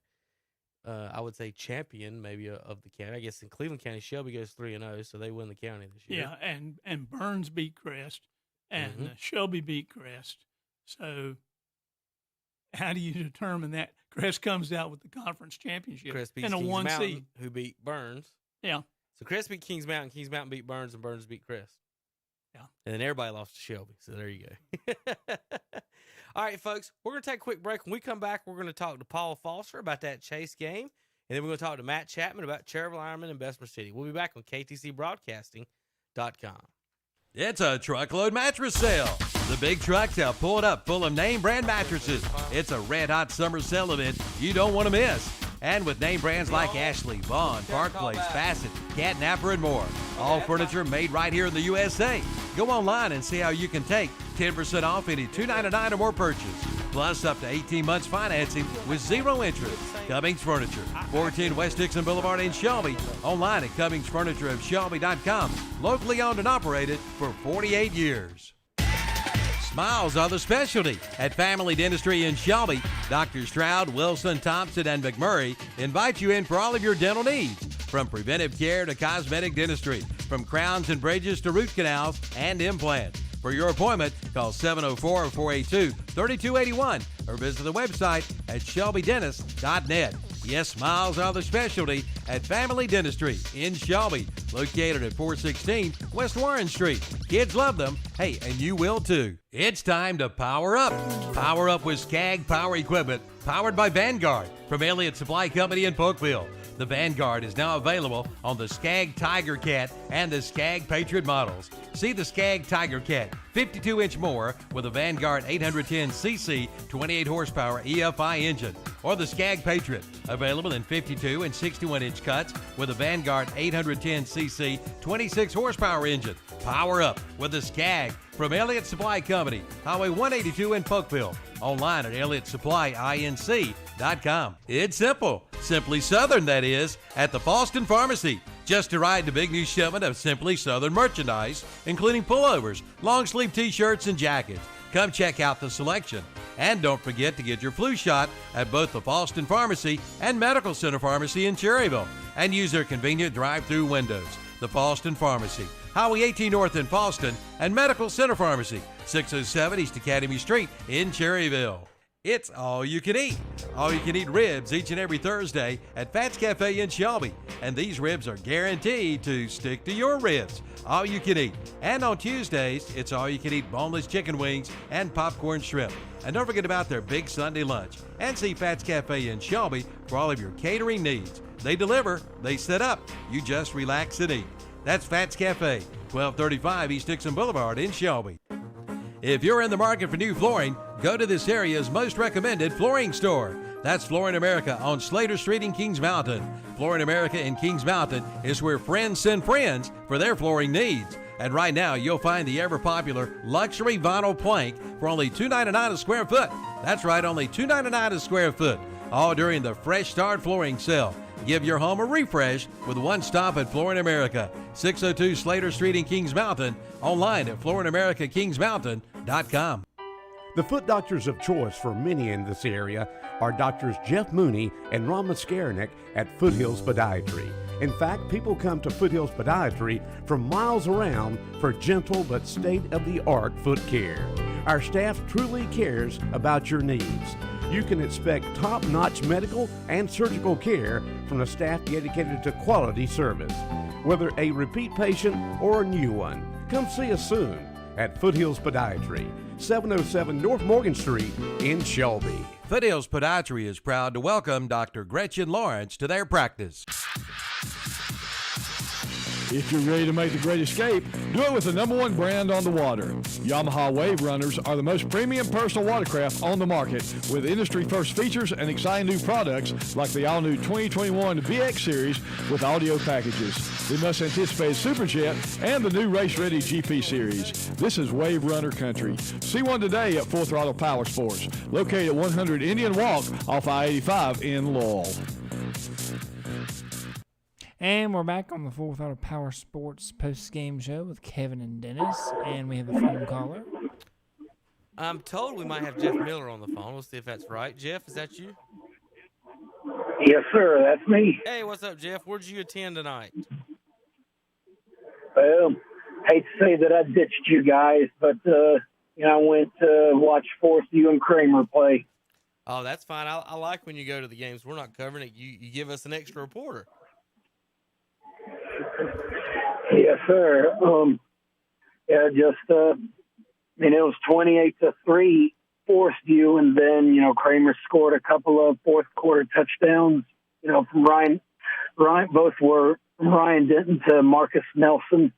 I would say, champion maybe of the county. I guess in Cleveland County, Shelby goes 3-0, so they win the county this year. Yeah, and Burns beat Crest, and Shelby beat Crest. So how do you determine that? Crest comes out with the conference championship Crest beats and a Kings 1 Mountain, seed. who beat Burns. Yeah. So Crest beat Kings Mountain beat Burns, and Burns beat Crest. Yeah. And then everybody lost to Shelby. So there you go. All right, folks, we're going to take a quick break. When we come back, we're going to talk to Paul Foster about that Chase game. And then we're going to talk to Matt Chapman about Cherryville Ironman and Bessemer City. We'll be back on KTCBroadcasting.com. It's a truckload mattress sale. The big trucks have pulled up full of name brand mattresses. It's a red hot summer sale event you don't want to miss. And with name brands like Ashley, Vaughn, Park Place, Bassett, Cat Napper, and more. All furniture made right here in the USA. Go online and see how you can take 10% off any $299 or more purchase. Plus up to 18 months financing with zero interest. Cummings Furniture, 410 West Dixon Boulevard in Shelby. Online at CummingsFurnitureofShelby.com. Locally owned and operated for 48 years. Smiles are the specialty at Family Dentistry in Shelby. Dr. Stroud, Wilson, Thompson, and McMurray invite you in for all of your dental needs, from preventive care to cosmetic dentistry, from crowns and bridges to root canals and implants. For your appointment, call 704-482-3281 or visit the website at shelbydentist.net. Yes, smiles are the specialty at Family Dentistry in Shelby, located at 416 West Warren Street. Kids love them. Hey, and you will too. It's time to power up. Power up with Skag Power Equipment, powered by Vanguard from Elliott Supply Company in Polkville. The Vanguard is now available on the Skag Tiger Cat and the Skag Patriot models. See the Skag Tiger Cat, 52-inch mower with a Vanguard 810cc 28 horsepower EFI engine, or the Skag Patriot, available in 52 and 61-inch cuts with a Vanguard 810cc 26 horsepower engine. Power up with the Skag from Elliott Supply Company, Highway 182 in Polkville. Online at ElliottSupplyINC.com. It's simple. Simply Southern, that is, at the Falston Pharmacy. Just arrived a big new shipment of Simply Southern merchandise, including pullovers, long-sleeve t-shirts, and jackets. Come check out the selection. And don't forget to get your flu shot at both the Falston Pharmacy and Medical Center Pharmacy in Cherryville. And use their convenient drive-through windows. The Falston Pharmacy, Highway 18 North in Falston, and Medical Center Pharmacy, 607 East Academy Street in Cherryville. It's all you can eat. All you can eat ribs each and every Thursday at Fats Cafe in Shelby. And these ribs are guaranteed to stick to your ribs. All you can eat. And on Tuesdays, it's all you can eat boneless chicken wings and popcorn shrimp. And don't forget about their big Sunday lunch. And see Fats Cafe in Shelby for all of your catering needs. They deliver, they set up. You just relax and eat. That's Fats Cafe, 1235 East Dixon Boulevard in Shelby. If you're in the market for new flooring, go to this area's most recommended flooring store. That's Flooring America on Slater Street in Kings Mountain. Flooring America in Kings Mountain is where friends send friends for their flooring needs. And right now, you'll find the ever-popular luxury vinyl plank for only $2.99 a square foot. That's right, only $2.99 a square foot. All during the Fresh Start Flooring Sale. Give your home a refresh with one stop at Flooring America, 602 Slater Street in Kings Mountain. Online at flooringamericakingsmountain.com. The foot doctors of choice for many in this area are Doctors Jeff Mooney and Ron Maskarnik at Foothills Podiatry. In fact, people come to Foothills Podiatry from miles around for gentle but state-of-the-art foot care. Our staff truly cares about your needs. You can expect top-notch medical and surgical care from a staff dedicated to quality service. Whether a repeat patient or a new one, come see us soon at Foothills Podiatry, 707 North Morgan Street in Shelby. Foothills Podiatry is proud to welcome Dr. Gretchen Lawrence to their practice. If you're ready to make the great escape, do it with the #1 brand on the water. Yamaha Wave Runners are the most premium personal watercraft on the market, with industry-first features and exciting new products like the all-new 2021 VX Series with audio packages, the much-anticipated Superjet, and the new race-ready GP Series. This is Wave Runner country. See one today at Full Throttle Powersports, located at 100 Indian Walk off I-85 in Laurel. And we're back on the Full Throttle Power Sports post-game show with Kevin and Dennis, and we have a phone caller. I'm told we might have Jeff Miller on the phone. We'll see if that's right. Jeff, is that you? Yes, sir. That's me. Hey, what's up, Jeff? Where did you attend tonight? Well, hate to say that I ditched you guys, but I went to watch Forest View and Kramer play. Oh, that's fine. I like when you go to the games. We're not covering it. You give us an extra reporter. Yes, sir. It was 28-3 Forest View, and then Kramer scored a couple of fourth quarter touchdowns. From Ryan. Both were from Ryan Denton to Marcus Nelson,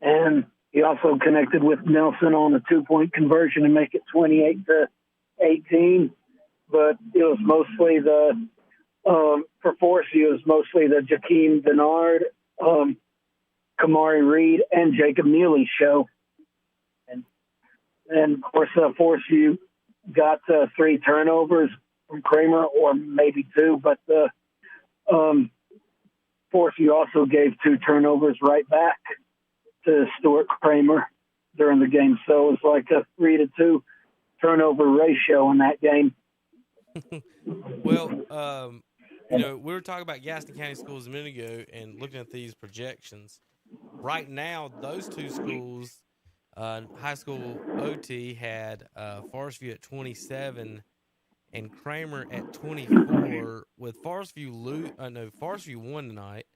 and he also connected with Nelson on a 2-point conversion to make it 28-18. But it was mostly for Forest View, it was mostly the Jakeem Denard, Kamari Reed, and Jacob Neely show. And of course, Forest View got 3 turnovers from Kramer, or maybe 2, but Forest View also gave 2 turnovers right back to Stuart Kramer during the game. So it was like a 3-2 turnover ratio in that game. Well, we were talking about Gaston County schools a minute ago and looking at these projections. Right now, those 2 schools, high school OT had Forest View at 27 and Kramer at 24. With Forest View Forest View won tonight.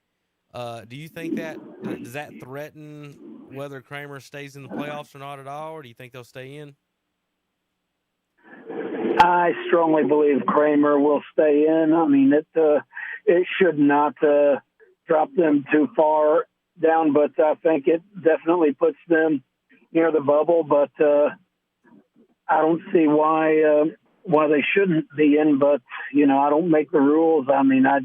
Do you think does that threaten whether Kramer stays in the playoffs or not at all, or do you think they'll stay in? I strongly believe Kramer will stay in. I mean, it should not drop them too far down, but I think it definitely puts them near the bubble. But I don't see why they shouldn't be in. But I don't make the rules. I mean, I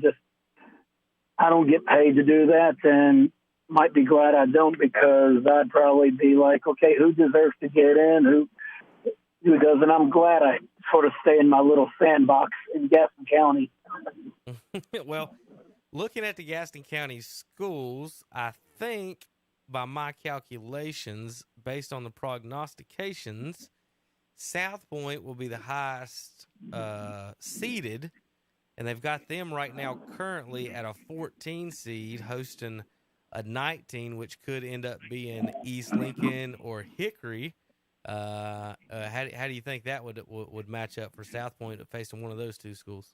don't get paid to do that, and might be glad I don't, because I'd probably be like, okay, who deserves to get in, who doesn't? I'm glad I sort of stay in my little sandbox in Gaston County. Well, looking at the Gaston County schools, I think by my calculations, based on the prognostications, South Point will be the highest seeded, and they've got them right now currently at a 14 seed, hosting a 19, which could end up being East Lincoln or Hickory. How do you think that would match up for South Point facing one of those 2 schools?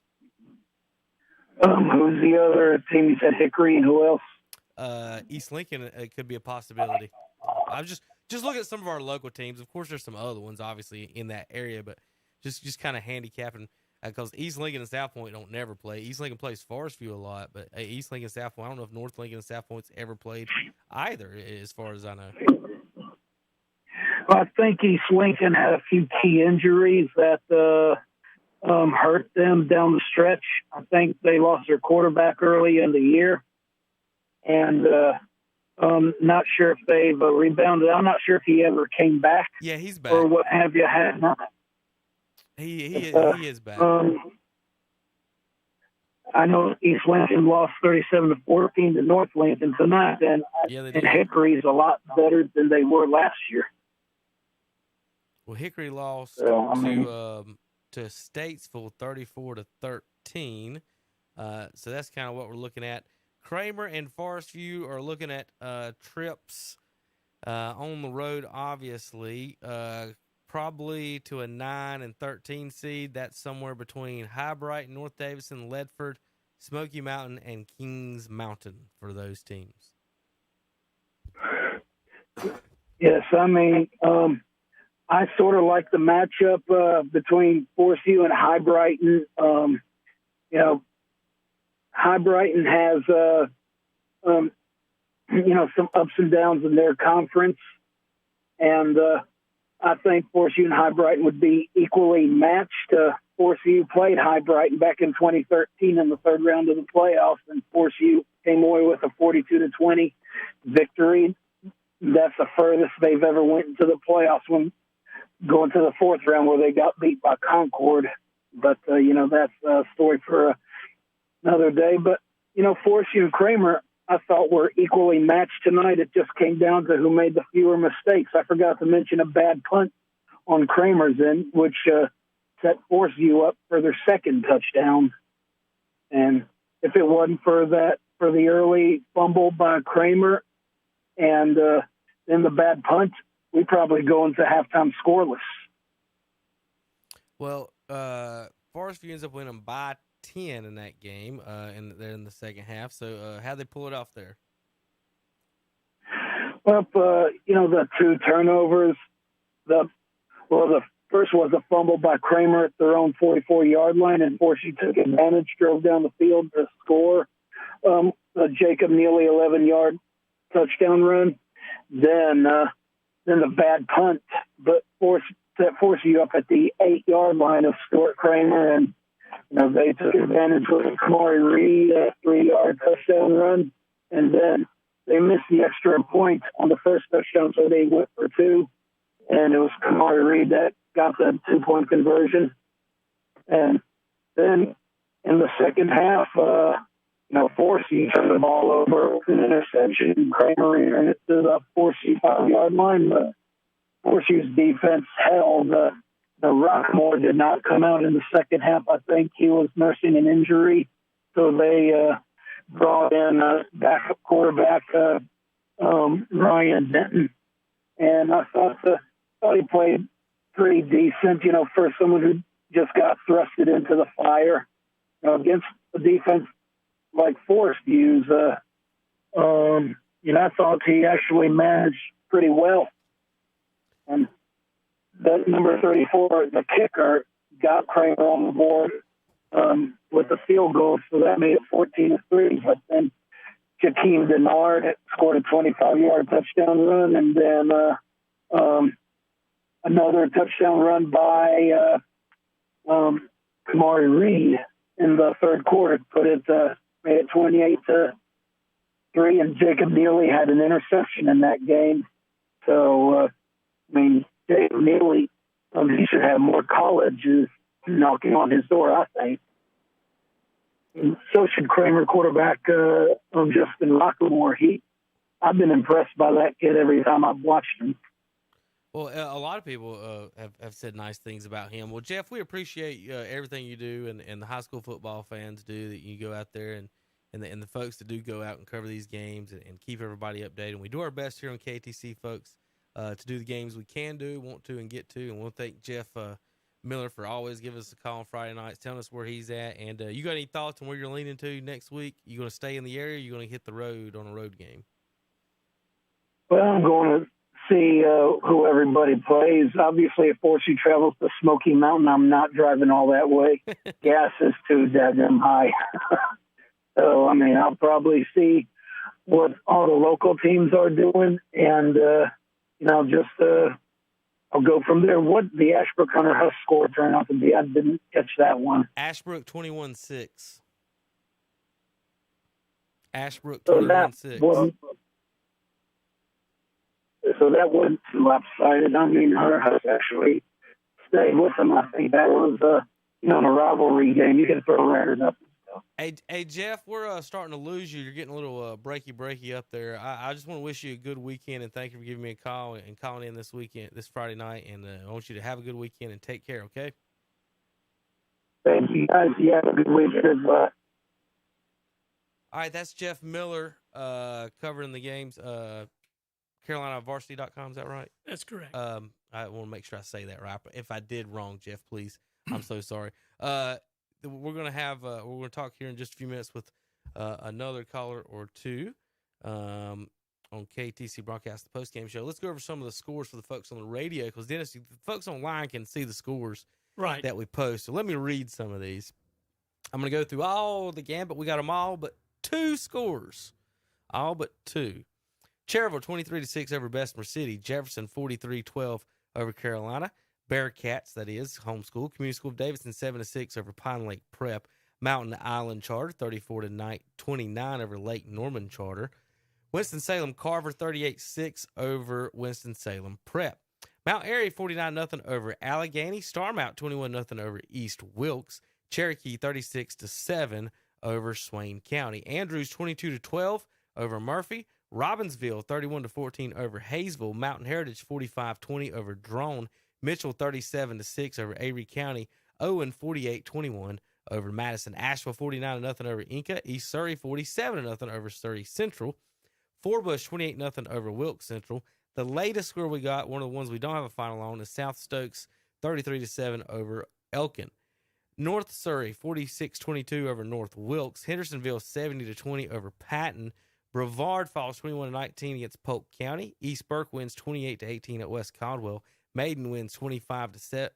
Who's the other team? You said Hickory, and who else? East Lincoln could be a possibility. I was just look at some of our local teams. Of course, there's some other ones obviously in that area, but just kind of handicapping because East Lincoln and South Point don't never play. East Lincoln plays Forest View a lot, but East Lincoln and South Point, I don't know if North Lincoln and South Point's ever played either, as far as I know. Well, I think East Lincoln had a few key injuries that hurt them down the stretch. I think they lost their quarterback early in the year, and not sure if they've rebounded. I'm not sure if he ever came back. Yeah, he's back. Or what have you had? He is back. I know East Lincoln lost 37-14 to North Lincoln tonight, and Hickory's a lot better than they were last year. Well, Hickory lost to Statesville 34-13. So that's kind of what we're looking at. Kramer and Forest View are looking at trips on the road, obviously, probably to a 9 and 13 seed. That's somewhere between High Brighton, North Davison, Ledford, Smoky Mountain, and Kings Mountain for those teams. Yes, I mean, I sort of like the matchup between Forest View and High Brighton. High Brighton has some ups and downs in their conference. And I think Forest U and High Brighton would be equally matched. Forest U played High Brighton back in 2013 in the third round of the playoffs, and Forest U came away with a 42-20 victory. That's the furthest they've ever went into the playoffs when going to the fourth round where they got beat by Concord. But, that's a story for another day. But, Forest U and Kramer, I thought were equally matched tonight. It just came down to who made the fewer mistakes. I forgot to mention a bad punt on Kramer's end, which set Forest U up for their second touchdown. And if it wasn't for the early fumble by Kramer and then the bad punt, we'd probably go into halftime scoreless. Well, Forest View ends up winning by 10 in that game, and they're in the second half. So how'd they pull it off there? Well, the two turnovers, the first was a fumble by Kramer at their own 44-yard line, and Forest U took advantage, drove down the field to score. Jacob Neely 11-yard touchdown run. Then the bad punt, but set Forest U up at the 8-yard line of Stuart Kramer, and they took advantage with a Kamari Reed 3-yard touchdown run, and then they missed the extra point on the first touchdown, so they went for two, and it was Kamari Reed that got the 2-point conversion. And then in the second half, Forest U turned the ball over with an interception. Kramer ran it to the Forest U 5-yard line, but Forest U's defense held. The Rockmore did not come out in the second half. I think he was nursing an injury, so they brought in backup quarterback Ryan Denton, and I thought he played pretty decent. For someone who just got thrusted into the fire against a defense like Forest U's. I thought he actually managed pretty well. And that number 34, the kicker, got Kramer on the board with the field goal, so that made it 14-3. But then Jakeem Denard scored a 25-yard touchdown run, and then another touchdown run by Kamari Reed in the third quarter made it 28-3. And Jacob Neely had an interception in that game. So, Jacob Neely, he should have more colleges knocking on his door, I think. And so should Kramer quarterback Justin Rockmore. I've been impressed by that kid every time I've watched him. Well, a lot of people have said nice things about him. Well, Jeff, we appreciate everything you do and the high school football fans do, that you go out there and the folks that do go out and cover these games and keep everybody updated. And we do our best here on KTC, folks, to do the games we can do, want to, and get to. And we'll thank Jeff Miller for always giving us a call on Friday nights, telling us where he's at. And you got any thoughts on where you're leaning to next week? You going to stay in the area, or you going to hit the road on a road game? Well, I'm going to see who everybody plays. Obviously, if Forest U travels to Smoky Mountain, I'm not driving all that way. Gas is too daggum high. So, I'll probably see what all the local teams are doing, and, I'll go from there. What the Ashbrook Hunter Husk score turned out to be, I didn't catch that one. Ashbrook 21-6. Ashbrook 21-6. So that wasn't too lopsided. Hunter Husk actually stayed with them. I think that was, a rivalry game. You can throw runners up. Hey, Jeff, we're starting to lose you. You're getting a little breaky up there. I just want to wish you a good weekend, and thank you for giving me a call and calling in this Friday night. And I want you to have a good weekend and take care, okay? Thank you, guys. You have a good weekend as well. All right, that's Jeff Miller covering the games. CarolinaVarsity.com, is that right? That's correct. I want to make sure I say that right. If I did wrong, Jeff, please, I'm so sorry. We're going to talk here in just a few minutes with another caller or two on KTC Broadcast, the Postgame Show. Let's go over some of the scores for the folks on the radio, because Dennis, the folks online can see the scores that we post. So let me read some of these. I'm going to go through all the gambit. We got them all but two scores. All but two. Cherryville 23-6 over Bessemer City. Jefferson 43-12 over Carolina. Bearcats, that is, homeschool. Community School of Davidson 7-6 over Pine Lake Prep. Mountain Island Charter 34-29 over Lake Norman Charter. Winston-Salem Carver 38-6 over Winston-Salem Prep. Mount Airy 49-0 over Allegheny. Starmount 21-0 over East Wilkes. Cherokee 36-7 over Swain County. Andrews 22-12 over Murphy. Robbinsville 31-14 over Hayesville. Mountain Heritage 45-20 over Drone. Mitchell 37-6 over Avery County. Owen 48-21 over Madison. Asheville 49-0 over Inca. East Surrey 47-0 over Surrey Central. Forbush 28-0 over Wilkes Central. The latest score we got, one of the ones we don't have a final on, is South Stokes 33-7 over Elkin. North Surrey 46-22 over North Wilkes. Hendersonville 70-20 over Patton. Brevard falls 21-19 against Polk County. East Burke wins 28-18 at West Caldwell. Maiden wins 25-7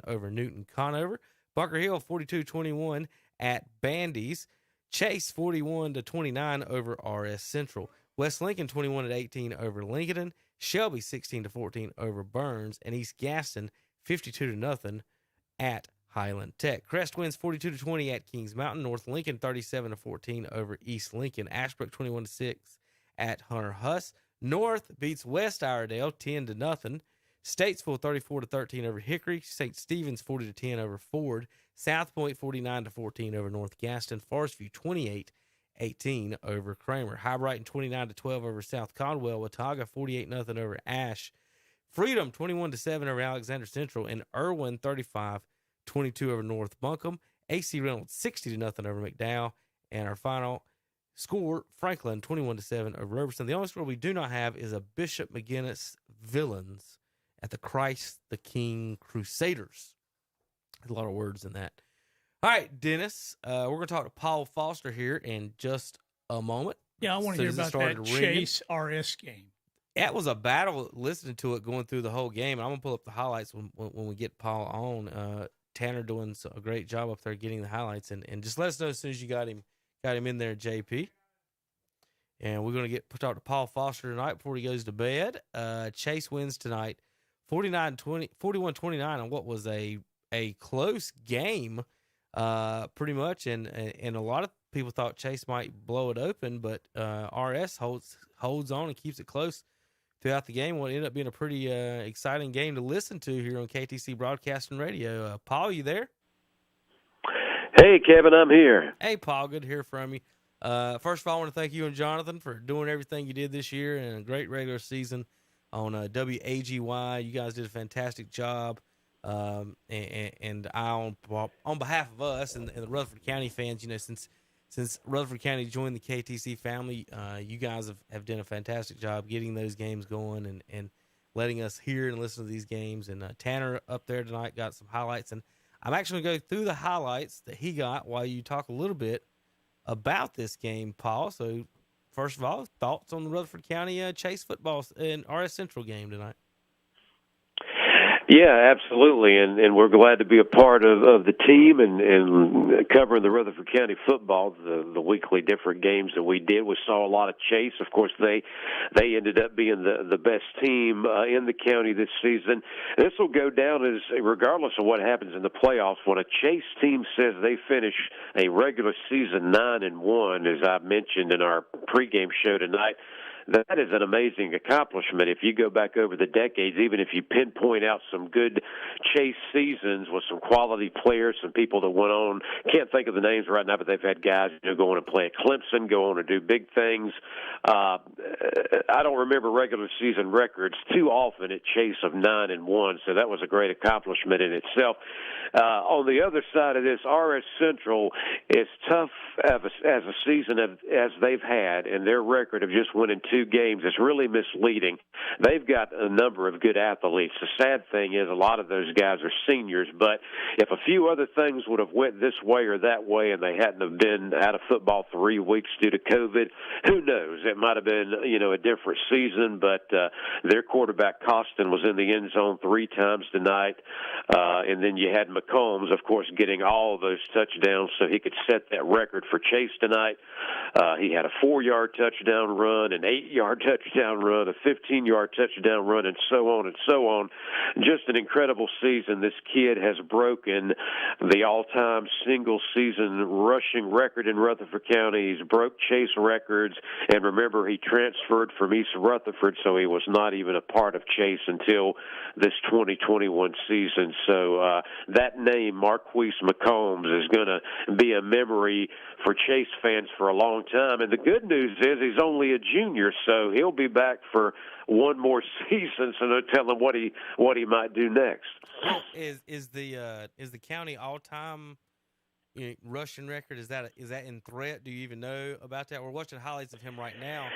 over Newton Conover. Bunker Hill 42-21 at Bandy's. Chase 41-29 over RS Central. West Lincoln 21-18 over Lincoln. Shelby 16-14 over Burns, and East Gaston 52-0 at Highland Tech. Crest wins 42-20 at Kings Mountain. North Lincoln 37-14 over East Lincoln. Ashbrook 21-6 at Hunter Huss. North beats West Iredale 10-0. Statesville 34-13 over Hickory. St. Stephen's 40-10 over Ford. South Point 49-14 over North Gaston. Forest View 28-18 over Kramer. High Brighton 29-12 over South Caldwell. Watauga 48-0 over Ash. Freedom 21-7 over Alexander Central, and Irwin 35-22 over North Buncombe. AC Reynolds 60-0 over McDowell, and our final score, Franklin 21-7 over Robertson. The only score we do not have is a Bishop McGinnis Villains at the Christ the King Crusaders. There's a lot of words in that. All right, Dennis, we're going to talk to Paul Foster here in just a moment. Yeah, I want to hear about that Chase RS game. That was a battle listening to it going through the whole game. I'm going to pull up the highlights when we get Paul on. Tanner doing a great job up there getting the highlights. And just let us know as soon as you got him in there, JP. And we're going to talk to Paul Foster tonight before he goes to bed. Chase wins tonight 41-29 on what was a close game, pretty much. And a lot of people thought Chase might blow it open, but RS holds on and keeps it close throughout the game. What ended up being a pretty exciting game to listen to here on KTC Broadcasting Radio. Paul, you there? Hey, Kevin, I'm here. Hey, Paul, good to hear from you. First of all, I want to thank you and Jonathan for doing everything you did this year and a great regular season on WAGY. You guys did a fantastic job. And I, on behalf of us and the Rutherford County fans, since Rutherford County joined the KTC family, you guys have done a fantastic job getting those games going and letting us hear and listen to these games. And Tanner up there tonight got some highlights. And I'm actually going to go through the highlights that he got while you talk a little bit about this game, Paul. So, first of all, thoughts on the Rutherford County Chase football and RS Central game tonight? Yeah, absolutely, and we're glad to be a part of the team and covering the Rutherford County football, the weekly different games that we did. We saw a lot of Chase. Of course, they ended up being the best team in the county this season. This will go down as, regardless of what happens in the playoffs, when a Chase team says they finish a regular season 9-1, as I mentioned in our pregame show tonight. That is an amazing accomplishment. If you go back over the decades, even if you pinpoint out some good Chase seasons with some quality players, some people that went on, can't think of the names right now, but they've had guys go on and play at Clemson, go on and do big things. I don't remember regular season records too often at Chase of 9-1, so that was a great accomplishment in itself. On the other side of this, RS Central, is tough as a season as they've had, and their record of just winning 2 games is really misleading. They've got a number of good athletes. The sad thing is a lot of those guys are seniors, but if a few other things would have went this way or that way and they hadn't have been out of football 3 weeks due to COVID, who knows? It might have been, a different season, but their quarterback, Gaston, was in the end zone 3 times tonight, and then you had McCombs, of course, getting all of those touchdowns so he could set that record for Chase tonight. He had a 4-yard touchdown run, an 8-yard 8-yard touchdown run, a 15-yard touchdown run, and so on and so on. Just an incredible season. This kid has broken the all-time single-season rushing record in Rutherford County. He's broke Chase records, and remember, he transferred from East Rutherford, so he was not even a part of Chase until this 2021 season. So that name, Marquise McCombs, is going to be a memory for Chase fans for a long time. And the good news is he's only a junior, so he'll be back for one more season, so no telling what he might do next. Well, is the county all-time rushing record, is that in threat? Do you even know about that? We're watching highlights of him right now.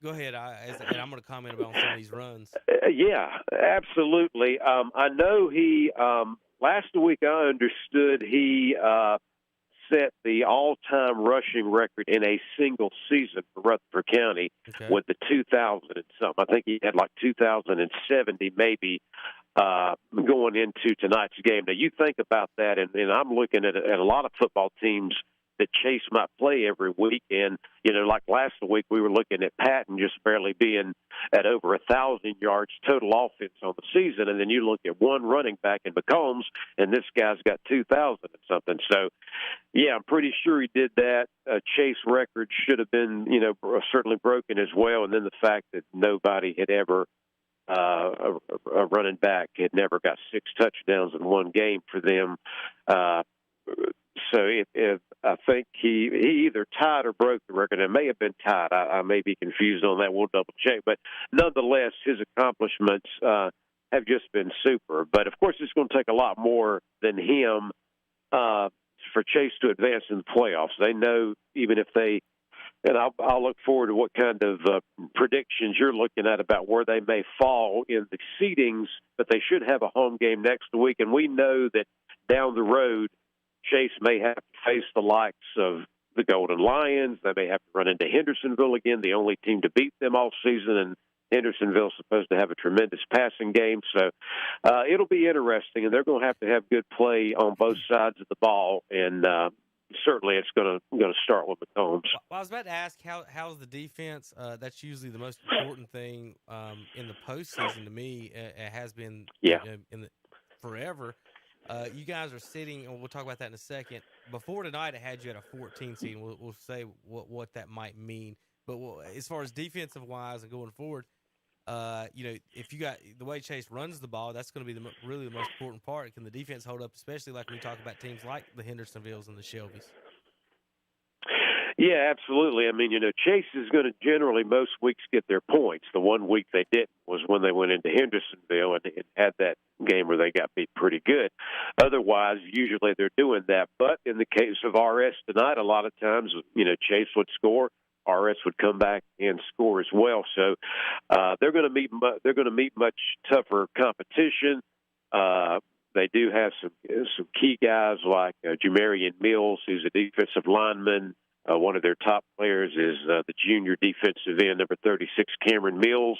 Go ahead, and I'm going to comment about some of these runs. Yeah, absolutely. I know he last week I understood he set the all-time rushing record in a single season for Rutherford County with the 2,000 and something. I think he had like 2,070 maybe going into tonight's game. Now, you think about that, and I'm looking at a lot of football teams that Chase might play every week. And, like last week, we were looking at Patton just barely being at over 1,000 yards total offense on the season. And then you look at one running back in McCombs, and this guy's got 2,000 and something. So, yeah, I'm pretty sure he did that. Chase record should have been, certainly broken as well. And then the fact that nobody had ever a running back had never got 6 touchdowns in one game for them. So if I think he either tied or broke the record. It may have been tied. I may be confused on that. We'll double check. But nonetheless, his accomplishments have just been super. But, of course, it's going to take a lot more than him for Chase to advance in the playoffs. They know even if they – and I'll look forward to what kind of predictions you're looking at about where they may fall in the seedings, but they should have a home game next week. And we know that down the road, Chase may have to face the likes of the Golden Lions. They may have to run into Hendersonville again, the only team to beat them all season, and Hendersonville's supposed to have a tremendous passing game. So it'll be interesting, and they're going to have good play on both sides of the ball, and certainly it's going to start with McCombs. Well, I was about to ask, how's the defense? That's usually the most important thing in the postseason to me. It has been forever. You guys are sitting, and we'll talk about that in a second. Before tonight, I had you at a 14 seed. We'll say what that might mean. But as far as defensive-wise and going forward, if you got the way Chase runs the ball, that's going to be really the most important part. Can the defense hold up, especially like when you talk about teams like the Hendersonvilles and the Shelbys? Yeah, absolutely. I mean, Chase is going to generally most weeks get their points. The one week they didn't was when they went into Hendersonville and had that game where they got beat pretty good. Otherwise, usually they're doing that. But in the case of RS tonight, a lot of times, Chase would score, RS would come back and score as well. So they're going to meet much tougher competition. They do have some key guys like Jamarian Mills, who's a defensive lineman. One of their top players is the junior defensive end, number 36, Cameron Mills.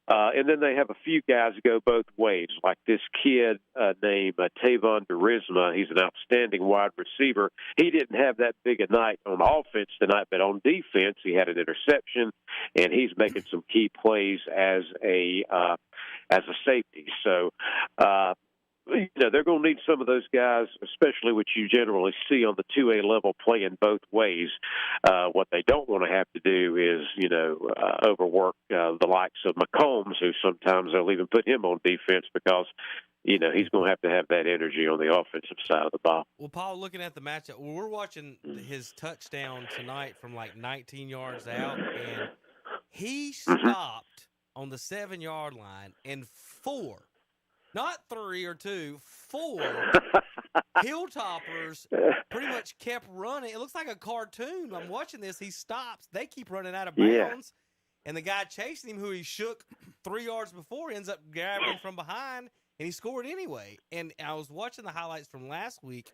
And then they have a few guys who go both ways, like this kid named Tavon Durisma. He's an outstanding wide receiver. He didn't have that big a night on offense tonight, but on defense, he had an interception, and he's making some key plays as a safety. So, they're going to need some of those guys, especially what you generally see on the 2A level, playing both ways. What they don't want to have to do is, overwork the likes of McCombs, who sometimes they'll even put him on defense because, he's going to have that energy on the offensive side of the ball. Well, Paul, looking at the matchup, we're watching his touchdown tonight from like 19 yards out, and he stopped on the 7-yard line, and 4. Not 3 or 2, 4 Hilltoppers pretty much kept running. It looks like a cartoon. I'm watching this. He stops. They keep running out of bounds. And the guy chasing him, who he shook 3 yards before, ends up grabbing him from behind, and he scored anyway. And I was watching the highlights from last week.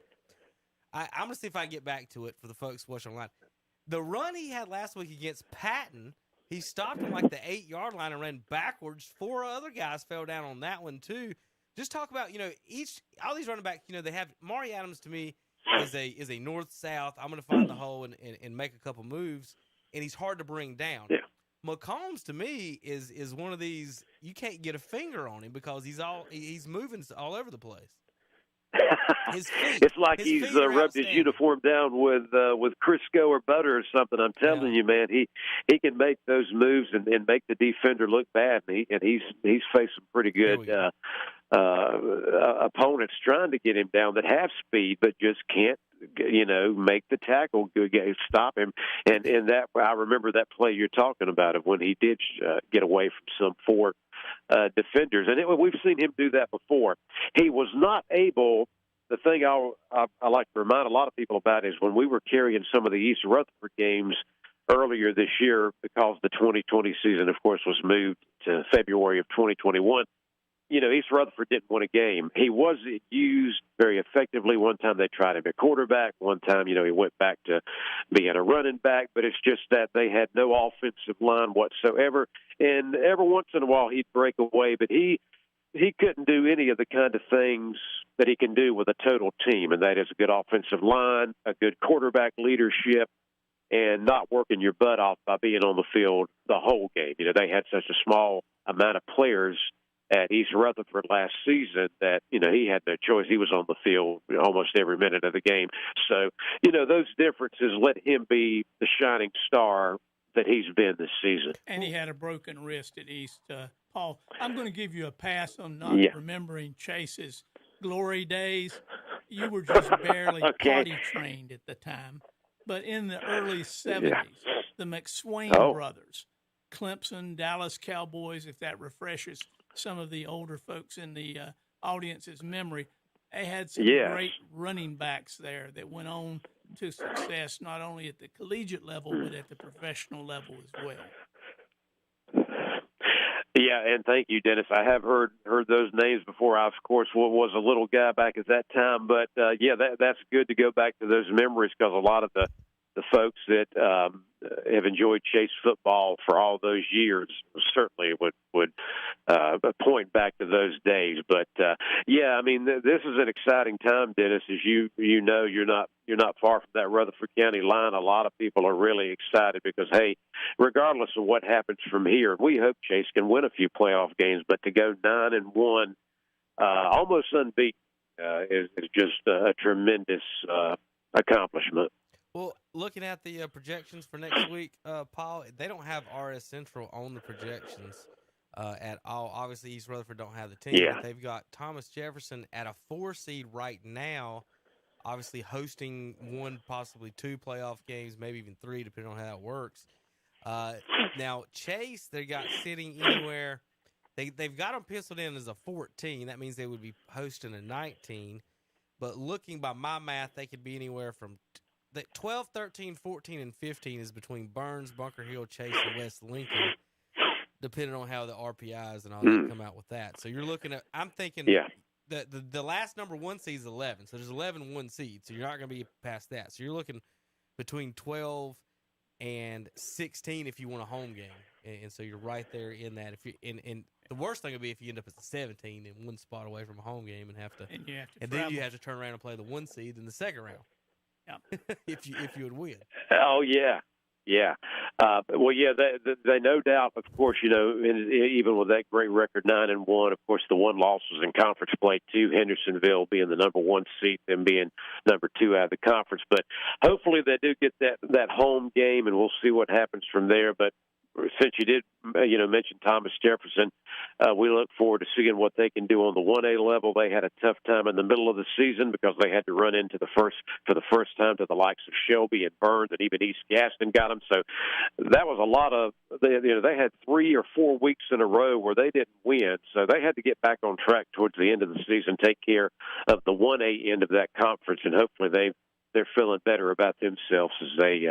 I'm going to see if I can get back to it for the folks watching online. The run he had last week against Patton, he stopped him like the 8-yard line and ran backwards. 4 other guys fell down on that one, too. Just talk about, all these running backs, they have Maury Adams to me is a north-south. I'm going to find the hole and make a couple moves, and he's hard to bring down. Yeah. McCombs to me is one of these you can't get a finger on him because he's moving all over the place. His feet, it's like his he's feet are rubbed his uniform down with Crisco or butter or something. I'm telling you, man, he can make those moves and make the defender look bad. And he's faced some pretty good opponents trying to get him down that have speed, but just can't, make the tackle, stop him. And that I remember that play you're talking about of when he did get away from some 4 defenders, and we've seen him do that before. He was not able. The thing I like to remind a lot of people about is when we were carrying some of the East Rutherford games earlier this year, because the 2020 season, of course, was moved to February of 2021. East Rutherford didn't win a game. He wasn't used very effectively. One time they tried him at quarterback. One time, he went back to being a running back. But it's just that they had no offensive line whatsoever. And every once in a while he'd break away. But he couldn't do any of the kind of things that he can do with a total team, and that is a good offensive line, a good quarterback leadership, and not working your butt off by being on the field the whole game. They had such a small amount of players at East Rutherford last season that, he had no choice. He was on the field almost every minute of the game. So, those differences let him be the shining star that he's been this season. And he had a broken wrist at East. Paul, I'm going to give you a pass on not remembering Chase's glory days. You were just barely potty trained at the time. But in the early 70s, the McSwain brothers, Clemson, Dallas Cowboys, if that refreshes some of the older folks in the audience's memory, they had some great running backs there that went on to success not only at the collegiate level but at the professional level as well. Yeah, and thank you, Dennis. I have heard those names before. I, of course, was a little guy back at that time, but that's good to go back to those memories because a lot of the folks that have enjoyed Chase football for all those years certainly would point back to those days. But this is an exciting time, Dennis. As you know, you're not far from that Rutherford County line. A lot of people are really excited because, hey, regardless of what happens from here, we hope Chase can win a few playoff games. But to go 9-1, almost unbeaten, is just a tremendous accomplishment. Well, looking at the projections for next week, Paul, they don't have RS Central on the projections at all. Obviously, East Rutherford don't have the team. Yeah. But they've got Thomas Jefferson at a 4 seed right now, obviously hosting 1, possibly 2 playoff games, maybe even 3, depending on how that works. Now, Chase, they got sitting anywhere. They've got them penciled in as a 14. That means they would be hosting a 19. But looking by my math, they could be anywhere from 12, 13, 14, and 15 is between Burns, Bunker Hill, Chase, and West Lincoln, depending on how the RPIs and all that come out with that. So you're looking at, I'm thinking the last number 1 seed is 11. So there's 11 1 seeds. So you're not going to be past that. So you're looking between 12 and 16 if you want a home game. And so you're right there in that. If you and the worst thing would be if you end up as a 17 and 1 spot away from a home game and then you have to turn around and play the 1 seed in the second round. Yeah. if you would win. Oh yeah. They no doubt, of course, even with that great record 9-1, of course, the 1 loss was in conference play too. Hendersonville being the number 1 seed, them being number 2 out of the conference. But hopefully they do get that home game, and we'll see what happens from there. But since you did, mention Thomas Jefferson, we look forward to seeing what they can do on the 1A level. They had a tough time in the middle of the season because they had to run into for the first time to the likes of Shelby and Burns, and even East Gaston got them. So that was a lot of they had 3 or 4 weeks in a row where they didn't win. So they had to get back on track towards the end of the season, take care of the 1A end of that conference, and hopefully they're feeling better about themselves as they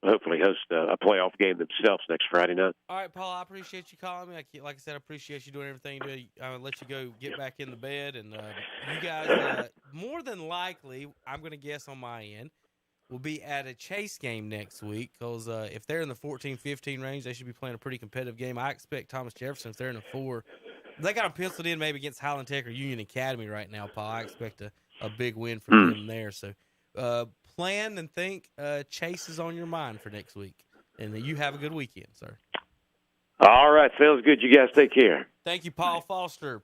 hopefully host a playoff game themselves next Friday night. All right, Paul, I appreciate you calling me. Like I said, I appreciate you doing everything. I'll let you go get back in the bed. And you guys, more than likely, I'm going to guess on my end, will be at a Chase game next week because if they're in the 14-15 range, they should be playing a pretty competitive game. I expect Thomas Jefferson, if they're in the 4, they got them penciled in maybe against Highland Tech or Union Academy right now, Paul. I expect a big win from them there. So plan and think Chase is on your mind for next week. And you have a good weekend, sir. All right, sounds good. You guys take care. Thank you, Paul Foster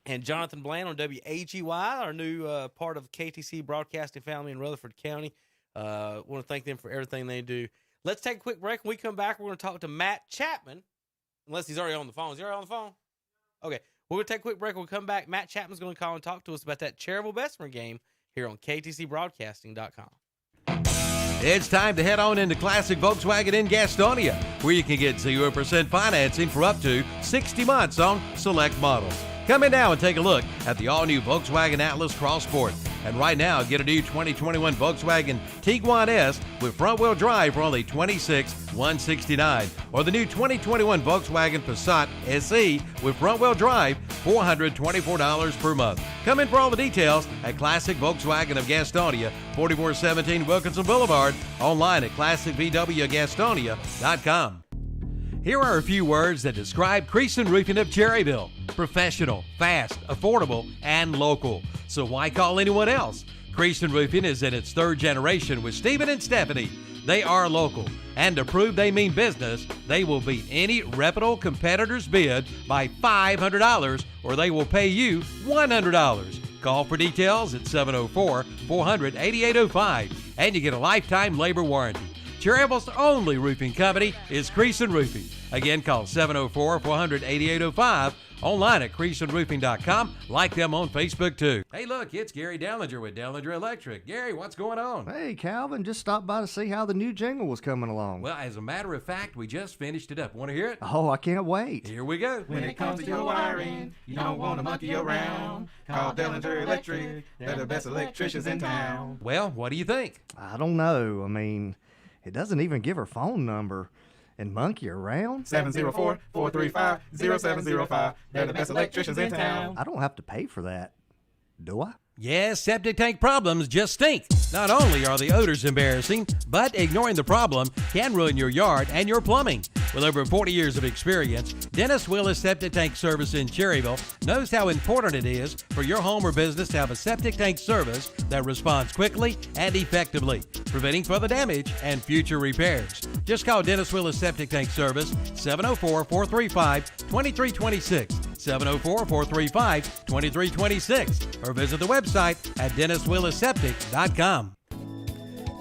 and Jonathan Bland on WAGY, our new part of KTC Broadcasting family in Rutherford County. Want to thank them for everything they do. Let's take a quick break. When we come back, we're going to talk to Matt Chapman, unless he's already on the phone. Is he already on the phone? Okay. We're going to take a quick break. When we come back, Matt Chapman's going to call and talk to us about that Cherryville-Bessemer game here on KTCBroadcasting.com. It's time to head on into Classic Volkswagen in Gastonia, where you can get 0% financing for up to 60 months on select models. Come in now and take a look at the all-new Volkswagen Atlas Crossport. And right now, get a new 2021 Volkswagen Tiguan S with front-wheel drive for only $26,169, or the new 2021 Volkswagen Passat SE with front-wheel drive, $424 per month. Come in for all the details at Classic Volkswagen of Gastonia, 4417 Wilkinson Boulevard, online at classicvwgastonia.com. Here are a few words that describe Creason Roofing of Cherryville. Professional, fast, affordable, and local. So why call anyone else? Creason Roofing is in its third generation with Stephen and Stephanie. They are local, and to prove they mean business, they will beat any reputable competitor's bid by $500, or they will pay you $100. Call for details at 704-400-8805, and you get a lifetime labor warranty. Cherryville's only roofing company is Creason Roofing. Again, call 704-400-8805. Online at CreasonRoofing.com. Like them on Facebook, too. Hey, look, it's Gary Dellinger with Dellinger Electric. Gary, what's going on? Hey, Calvin, just stopped by to see how the new jingle was coming along. Well, as a matter of fact, we just finished it up. Want to hear it? Oh, I can't wait. Here we go. When it comes to your wiring, you don't want to monkey around. Call Dellinger Electric. They're the best electricians in town. Well, what do you think? I don't know. I mean, it doesn't even give her phone number. And monkey around? 704-435-0705. They're the best electricians in town. I don't have to pay for that, do I? Yes, septic tank problems just stink. Not only are the odors embarrassing, but ignoring the problem can ruin your yard and your plumbing. With over 40 years of experience, Dennis Willis Septic Tank Service in Cherryville knows how important it is for your home or business to have a septic tank service that responds quickly and effectively, preventing further damage and future repairs. Just call Dennis Willis Septic Tank Service, 704-435-2326. 704-435-2326, or visit the website at DennisWillisSeptic.com.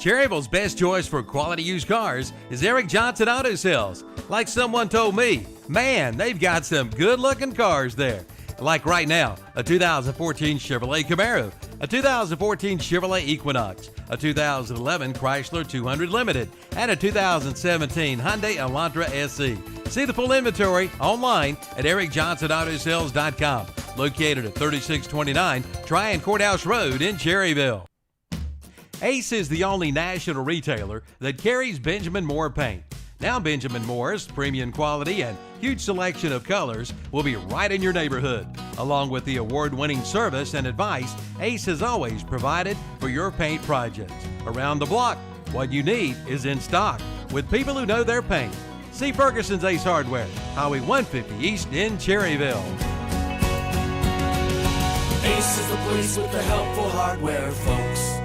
Cherryville's best choice for quality used cars is Eric Johnson Auto Sales. Like someone told me, man, they've got some good-looking cars there. Like right now, a 2014 Chevrolet Camaro, a 2014 Chevrolet Equinox, a 2011 Chrysler 200 Limited, and a 2017 Hyundai Elantra SE. See the full inventory online at ericjohnsonautosales.com, located at 3629 Tryon Courthouse Road in Cherryville. Ace is the only national retailer that carries Benjamin Moore paint. Now Benjamin Moore's premium quality and huge selection of colors will be right in your neighborhood. Along with the award-winning service and advice Ace has always provided for your paint projects. Around the block, what you need is in stock with people who know their paint. See Ferguson's Ace Hardware, Highway 150 East in Cherryville. Ace is the place with the helpful hardware, folks.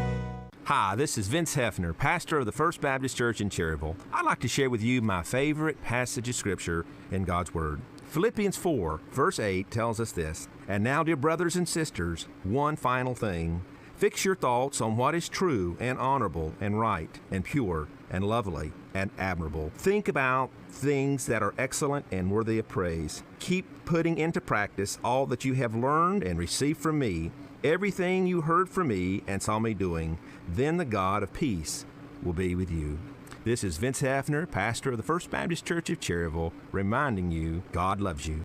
Hi, this is Vince Hefner, pastor of the First Baptist Church in Cherryville. I'd like to share with you my favorite passage of Scripture in God's Word. Philippians 4, verse 8 tells us this, "And now, dear brothers and sisters, one final thing. Fix your thoughts on what is true and honorable and right and pure and lovely and admirable. Think about things that are excellent and worthy of praise. Keep putting into practice all that you have learned and received from me, everything you heard from me and saw me doing. Then the God of peace will be with you." This is Vince Hefner, pastor of the First Baptist Church of Cherryville, reminding you God loves you.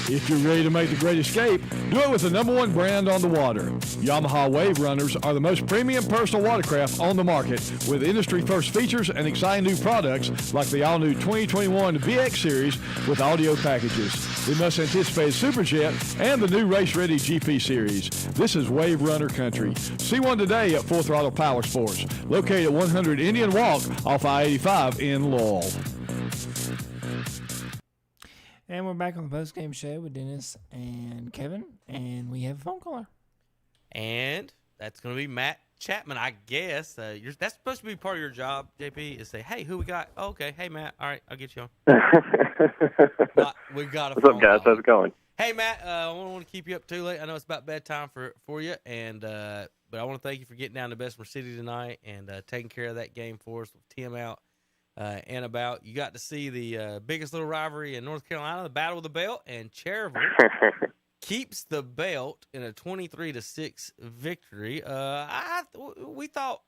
If you're ready to make the great escape, do it with the #1 brand on the water. Yamaha Wave Runners are the most premium personal watercraft on the market, with industry-first features and exciting new products like the all-new 2021 VX Series with audio packages, the must-anticipated Superjet, and the new race-ready GP Series. This is Wave Runner country. See one today at Full Throttle Powersports, located at 100 Indian Walk off I-85 in Lowell. And we're back on the postgame show with Dennis and Kevin, and we have a phone caller. And that's going to be Matt Chapman, I guess that's supposed to be part of your job, JP, is say, hey, who we got? Oh, okay, hey, Matt. All right, I'll get you on. We got a What's up, guys? How's it going? Hey, Matt, I don't want to keep you up too late. I know it's about bedtime for you, and but I want to thank you for getting down to Bessemer City tonight and taking care of that game for us with Tim out and about. You got to see the biggest little rivalry in North Carolina, the Battle of the Belt, and Cherryville keeps the belt in a 23-6 victory. We thought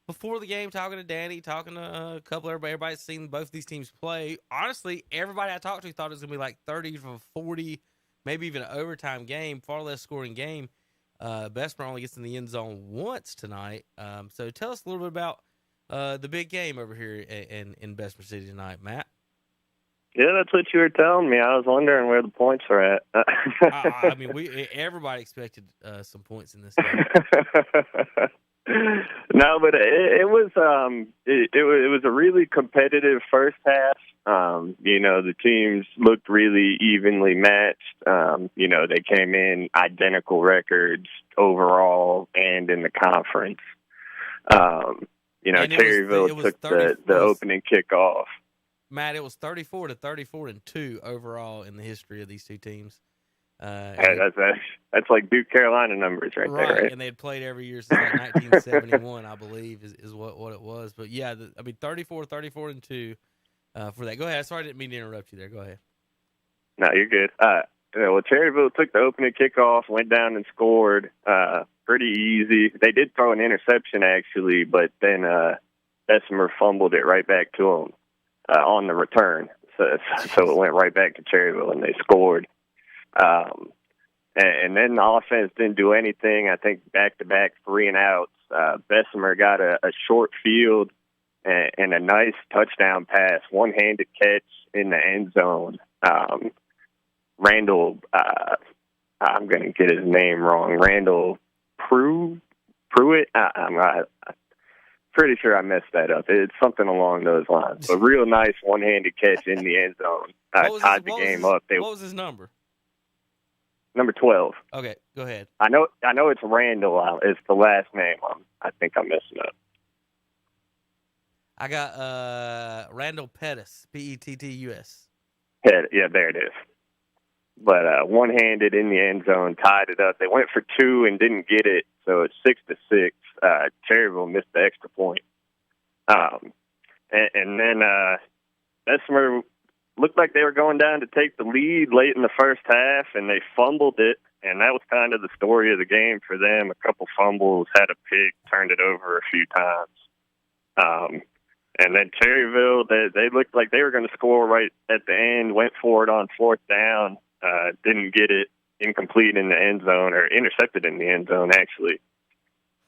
before the game, talking to Danny, talking to a couple of everybody's seen both these teams play. Honestly, everybody I talked to thought it was going to be like 30-40, maybe even an overtime game, far less scoring game. Bessemer only gets in the end zone once tonight. So tell us a little bit about the big game over here in Bessemer City tonight, Matt. Yeah, that's what you were telling me. I was wondering where the points are at. I mean, everybody expected some points in this game. No, but it was a really competitive first half. The teams looked really evenly matched. They came in identical records overall and in the conference. Cherryville took the opening kickoff. Matt, it was 34-34-2 overall in the history of these two teams. That's like Duke Carolina numbers right there, right? And they had played every year since like 1971, I believe, is what it was. But yeah, 34-34-2 for that. Go ahead. Sorry, I didn't mean to interrupt you there. Go ahead. No, you're good. Cherryville took the opening kickoff, went down and scored. Pretty easy. They did throw an interception actually, but then Bessemer fumbled it right back to them on the return. So it went right back to Cherryville, and they scored. And then the offense didn't do anything. I think back-to-back 3-and-outs. Bessemer got a short field and a nice touchdown pass, one-handed catch in the end zone. Randall, I'm going to get his name wrong. Randall Pruitt? I'm pretty sure I messed that up. It's something along those lines. A real nice one-handed catch in the end zone. Tied the game up. What was his number? Number 12. Okay, go ahead. I know it's Randall. It's the last name. I think I'm messing up. I got Randall Pettis, Pettus. Yeah, there it is. But one-handed in the end zone, tied it up. They went for 2 and didn't get it, so it's 6-6. Cherryville missed the extra point. And then Bessemer looked like they were going down to take the lead late in the first half, and they fumbled it, and that was kind of the story of the game for them. A couple fumbles, had a pick, turned it over a few times. And then Cherryville, they looked like they were going to score right at the end, went for it on 4th down, didn't get it, incomplete in the end zone, or intercepted in the end zone, actually.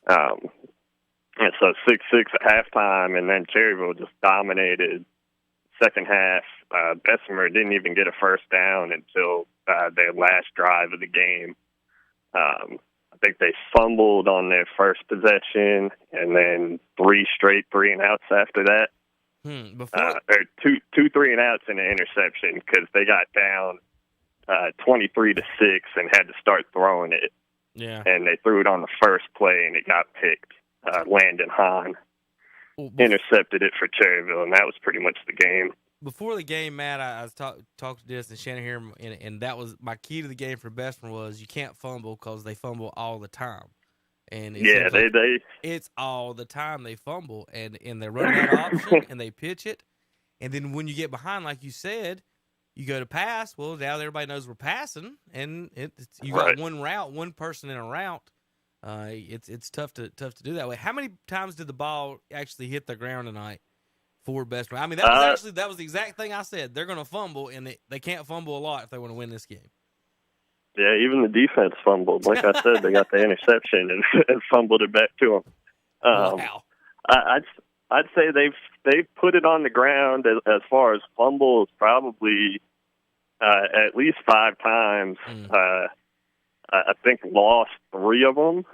And so 6-6 at halftime, and then Cherryville just dominated second half. Bessemer didn't even get a first down until their last drive of the game. I think they fumbled on their first possession, and then 3 straight 3-and-outs after that. Or two 3-and-outs and an interception because they got down 23-6 and had to start throwing it. Yeah. And they threw it on the first play, and it got picked. Landon Hahn intercepted it for Cherryville, and that was pretty much the game. Before the game, Matt, I was talking to Dennis and Shannon here, and that was my key to the game for Bessemer was you can't fumble because they fumble all the time. And it's all the time they fumble, and they run that option and they pitch it, and then when you get behind, like you said, you go to pass. Well, now everybody knows we're passing, and you got one route, one person in a route. It's tough to do that way. How many times did the ball actually hit the ground tonight for Bessemer? I mean, that was the exact thing I said. They're going to fumble, and they can't fumble a lot if they want to win this game. Yeah, even the defense fumbled. Like I said, they got the interception and fumbled it back to them. Wow. I'd say they've put it on the ground as far as fumbles probably at least 5 times. I think lost 3 of them.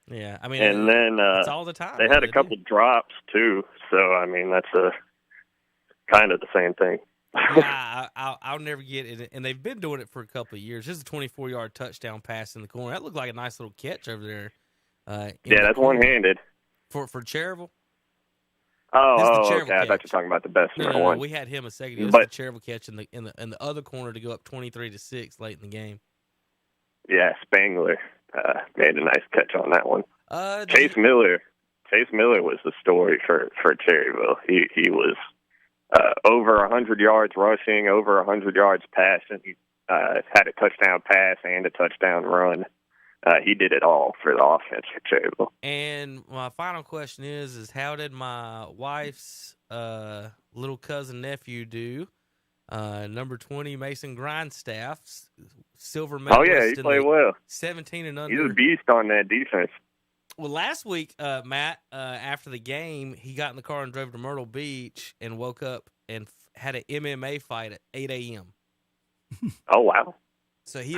Yeah, I mean, and then it's all the time. They had a couple drops too, so I mean that's a kind of the same thing. Yeah, I'll never get it, and they've been doing it for a couple of years. This is a 24-yard touchdown pass in the corner. That looked like a nice little catch over there Yeah, that's one-handed. For Cherryville. Oh, Cherryville okay. I thought you were talking about the Bessemer No, one. we had him a second ago. This is the Cherryville catch in the other corner to go up 23-6 late in the game. Yeah, Spangler made a nice catch on that one. Chase Miller was the story for Cherryville. He was over 100 yards rushing, over 100 yards passing. He had a touchdown pass and a touchdown run. He did it all for the offense for Cherryville. And my final question is how did my wife's little cousin nephew do? Number 20, Mason Grindstaff, silver medalist. Oh yeah, he played well. 17 and under. He's a beast on that defense. Well, last week, Matt, after the game, he got in the car and drove to Myrtle Beach and woke up and had an MMA fight at 8 a.m. Oh wow! So he's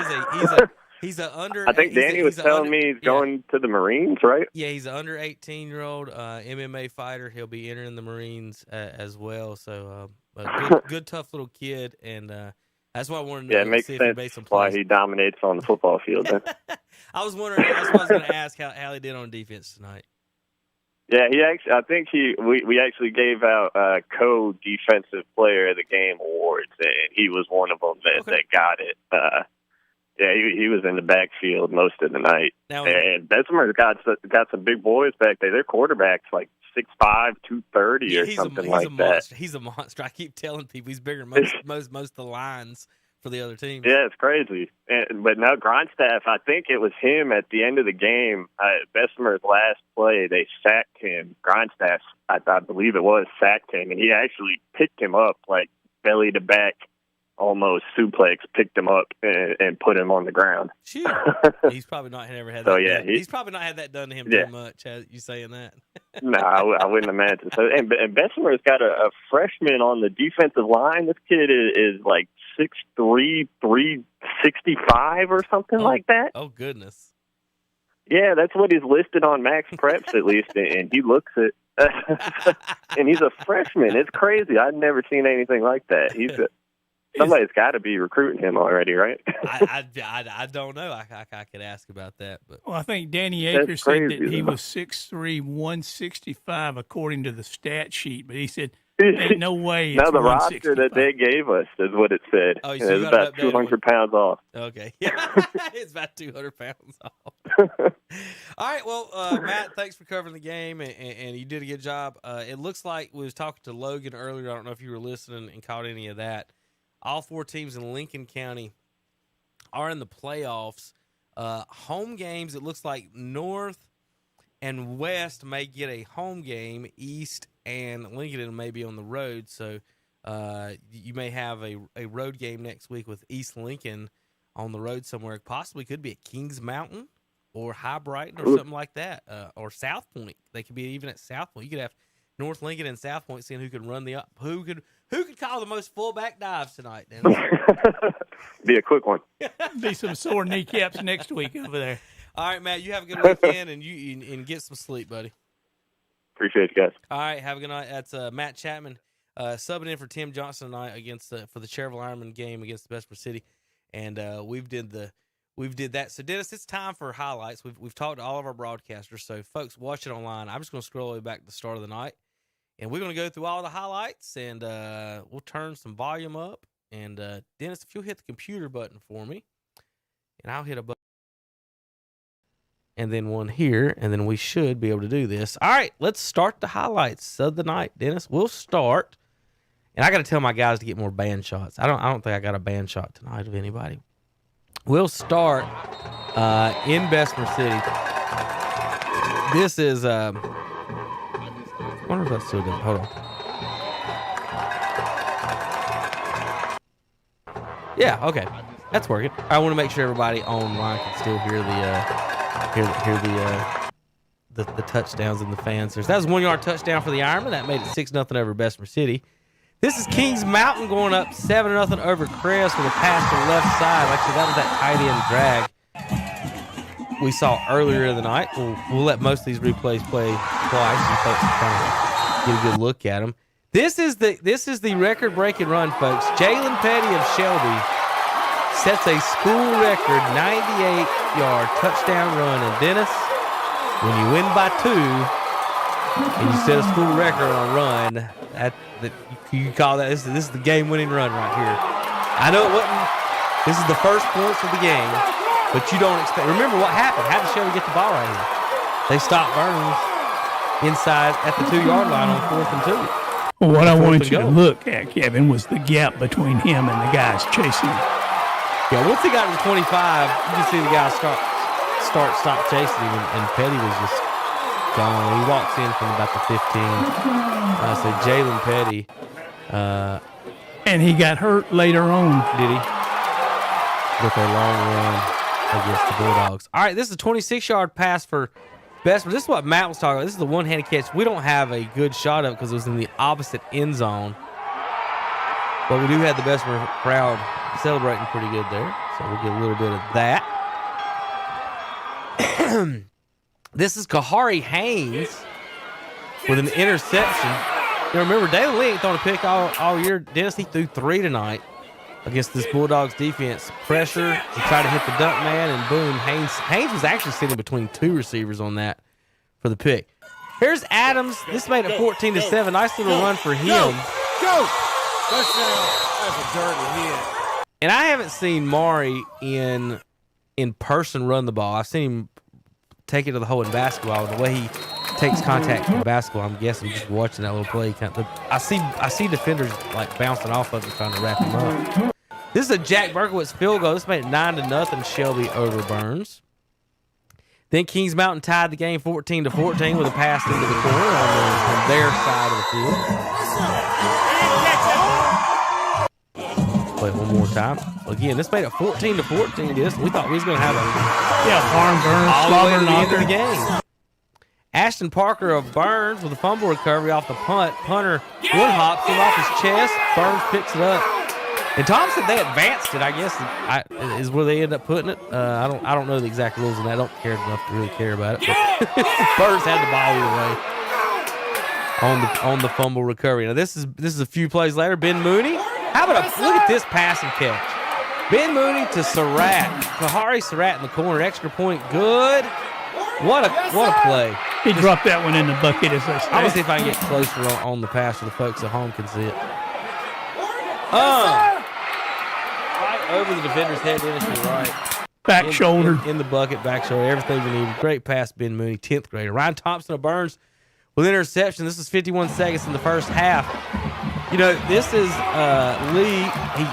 a under. I think Danny was telling me he's going to the Marines, right? Yeah, he's an under 18-year-old MMA fighter. He'll be entering the Marines as well. So a good, tough little kid, and that's why I wanted to know. Yeah, it makes sense why he dominates on the football field. Then. I was wondering. That's what I was going to ask how he did on defense tonight. Yeah, I think we actually gave out co-defensive player of the game awards, and he was one of them that got it. Yeah, he was in the backfield most of the night. And Bessemer's got some big boys back there. Their quarterback's like 6'5", 230 or something like that. He's a monster. I keep telling people he's bigger than most of the lines for the other teams. Yeah, it's crazy. But no, Grindstaff, I think it was him at the end of the game. Bessemer's last play, they sacked him. Grindstaff, I believe it was, sacked him, and he actually picked him up, like belly to back, almost suplex, picked him up and put him on the ground. He's probably not ever had that. So, yeah, he's probably not had that done to him too much. You saying that? No, I wouldn't imagine. So, and Bessemer's got a freshman on the defensive line. This kid is like 6'3", 365 or something like that. Oh goodness. Yeah, that's what he's listed on Max Preps at least, and he looks it. And he's a freshman. It's crazy. I've never seen anything like that. Somebody's got to be recruiting him already, right? I don't know. I could ask about that, but I think Danny Akers said that he was 6'3", 165 according to the stat sheet, but he said ain't no way. No, the roster that they gave us is what it said. Oh, so it's about 200 pounds off. Okay, yeah, it's about 200 pounds off. All right, well, Matt, thanks for covering the game, and you did a good job. It looks like we was talking to Logan earlier. I don't know if you were listening and caught any of that. All four teams in Lincoln County are in the playoffs. Home games, it looks like North and West may get a home game. East and Lincoln may be on the road. So you may have a road game next week with East Lincoln on the road somewhere. Possibly could be at Kings Mountain or High Brighton or something like that. Or South Point. They could be even at South Point. You could have North Lincoln and South Point seeing who could run who could call the most fullback dives tonight, Dennis? Be a quick one. Be some sore kneecaps next week over there. All right, Matt, you have a good weekend and get some sleep, buddy. Appreciate you guys. All right, have a good night. That's Matt Chapman subbing in for Tim Johnson tonight against for the Cherryville Ironman game against the Bessemer City, and we've did that. So Dennis, it's time for highlights. We've talked to all of our broadcasters, so folks, watch it online. I'm just going to scroll way back to the start of the night. And we're going to go through all the highlights, and we'll turn some volume up. And, Dennis, if you'll hit the computer button for me, and I'll hit a button. And then one here, and then we should be able to do this. All right, let's start the highlights of the night, Dennis. We'll start. And I got to tell my guys to get more band shots. I don't think I got a band shot tonight of anybody. We'll start in Bessemer City. This is... I wonder if that's still good. Hold on. Yeah, okay, that's working. I want to make sure everybody online can still hear the touchdowns and the fans. That was a 1-yard touchdown for the Ironman. That made it 6-0 over Bessemer City. This is Kings Mountain going up 7-0 over Crest with a pass to the left side. Like I said, that was that tight end drag we saw earlier in the night. We'll let most of these replays play twice and folks can kind of get a good look at them. This is the record-breaking run, folks. Jalen Petty of Shelby sets a school record 98-yard touchdown run. And Dennis, when you win by 2 and you set a school record on a run, that you call that this is the game-winning run right here. I know it wasn't. This is the first points of the game, but you don't expect. Remember what happened? How did Shelby get the ball right here? They stopped Burns inside at the 2-yard line on 4th and 2. Well, what I wanted you to look at, Kevin, was the gap between him and the guys chasing him. Yeah, once he got to the 25, you can see the guys stop chasing him, and Petty was just gone. He walks in from about the 15. So Jalen Petty. And he got hurt later on. Did he? With a long run against the Bulldogs. All right, this is a 26-yard pass for Bessemer. This is what Matt was talking about. This is the one-handed catch. We don't have a good shot of it because it was in the opposite end zone. But we do have the Bessemer crowd celebrating pretty good there. So we'll get a little bit of that. This is Kahari Haynes with an interception. You remember, Dalen Lee ain't thrown a pick all year. Dennis, he threw 3 tonight against this Bulldogs defense. Pressure, he tried to hit the dunk man, and boom, Haynes was actually sitting between 2 receivers on that for the pick. Here's Adams. This made it 14-7. Nice little run for him. Go! Touchdown. That's a dirty hit. And I haven't seen Maury in person run the ball. I've seen him take it to the hole in basketball. The way he takes contact in basketball, I'm guessing just watching that little play. I see defenders like bouncing off of him trying to wrap him up. This is a Jack Berkowitz field goal. This made it 9-0 Shelby over Burns. Then Kings Mountain tied the game 14-14 with a pass into the corner on their side of the field. Play it one more time. Again, this made it 14-14. We thought we was going to have a farm Burns all the way to the end of the knocker. game. Ashton Parker of Burns with a fumble recovery off the punt. Punter one hops him off his chest. Burns picks it up. And Tom said they advanced it, I guess, is where they end up putting it. I don't know the exact rules on that. I don't care enough to really care about it. But Burns had the ball either way on the fumble recovery. Now this is a few plays later. Ben Mooney. How about look at this passing catch. Ben Mooney to Surratt. Kahari Surratt in the corner. Extra point. Good. What a play. He dropped that one in the bucket, as they say. I'm going to see if I can get closer on the pass so the folks at home can see it. Right over the defender's head, Dennis, you're right. Back shoulder. In the bucket, back shoulder. Everything we needed. Great pass, Ben Mooney, 10th grader. Ryan Thompson of Burns with interception. This is 51 seconds in the first half. You know, this is Lee.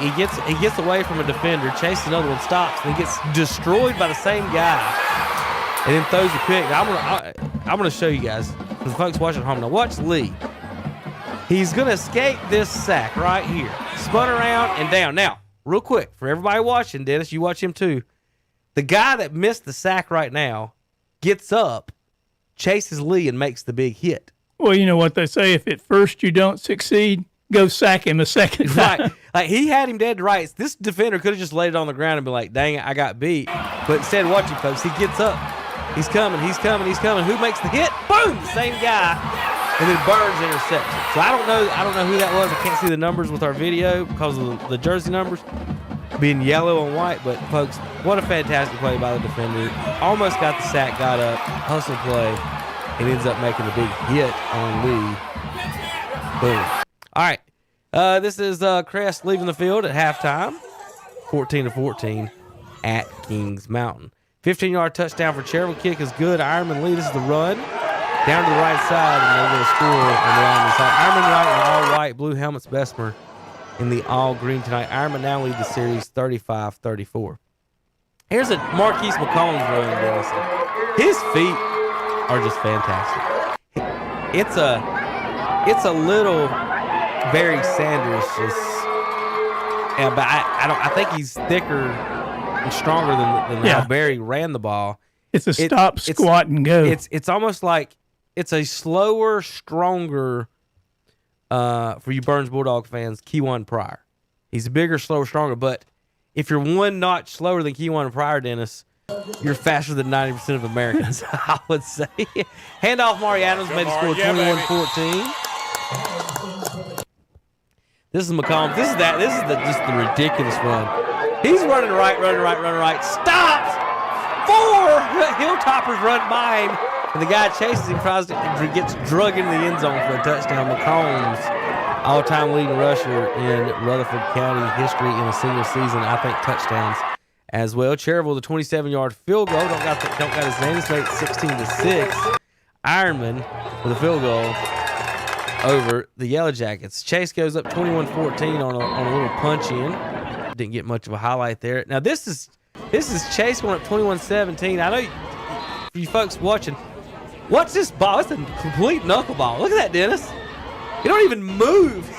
He gets away from a defender, chases another one, stops, and he gets destroyed by the same guy, and then throws a pick. Now, I'm gonna show you guys, for the folks watching at home. Now watch Lee. He's gonna escape this sack right here. Spun around and down. Now, real quick, for everybody watching, Dennis, you watch him too. The guy that missed the sack right now gets up, chases Lee, and makes the big hit. Well, you know what they say, if at first you don't succeed, go sack him a second time. Right. Like, he had him dead to rights. This defender could have just laid it on the ground and been like, dang it, I got beat. But instead, watch him, folks. He gets up. He's coming. Who makes the hit? Boom! The same guy. And then Burns interception. So I don't know who that was. I can't see the numbers with our video because of the jersey numbers being yellow and white. But, folks, what a fantastic play by the defender. Almost got the sack, got up, hustle play, and ends up making a big hit on Lee. Boom. All right. This is Crest leaving the field at halftime. 14-14 at Kings Mountain. 15-yard touchdown for Cherville. Kick is good. Ironman Lee, this is the run. Down to the right side, and they're going to score on the line side. Ironman right in all white, blue helmets. Bessemer in the all green tonight. Ironman now lead the series 35-34. Here's a Marquise McCollum's run, Dennis. His feet are just fantastic. It's a little Barry Sanders, but I think he's thicker and stronger than how Barry ran the ball. It's a stop, squat, and go. It's almost like it's a slower, stronger, for you Burns Bulldog fans, Keywan Pryor. He's bigger, slower, stronger, but if you're one notch slower than Keywan Pryor, Dennis, you're faster than 90% of Americans, I would say. Handoff, Maury Adams made the score 21-14. This is McCollum. This is just the ridiculous run. He's running right. Stops. 4 Hilltoppers run by him. And the guy chases him, gets drug into the end zone for a touchdown. McCombs, all-time leading rusher in Rutherford County history in a single season. I think touchdowns as well. Cherryville, the 27-yard field goal. Don't got his name. It's made it 16-6. Ironman with a field goal over the Yellow Jackets. Chase goes up 21-14 on a little punch in. Didn't get much of a highlight there. Now this is Chase going up 21-17. I know you folks watching. What's this ball? It's a complete knuckleball. Look at that, Dennis. It don't even move.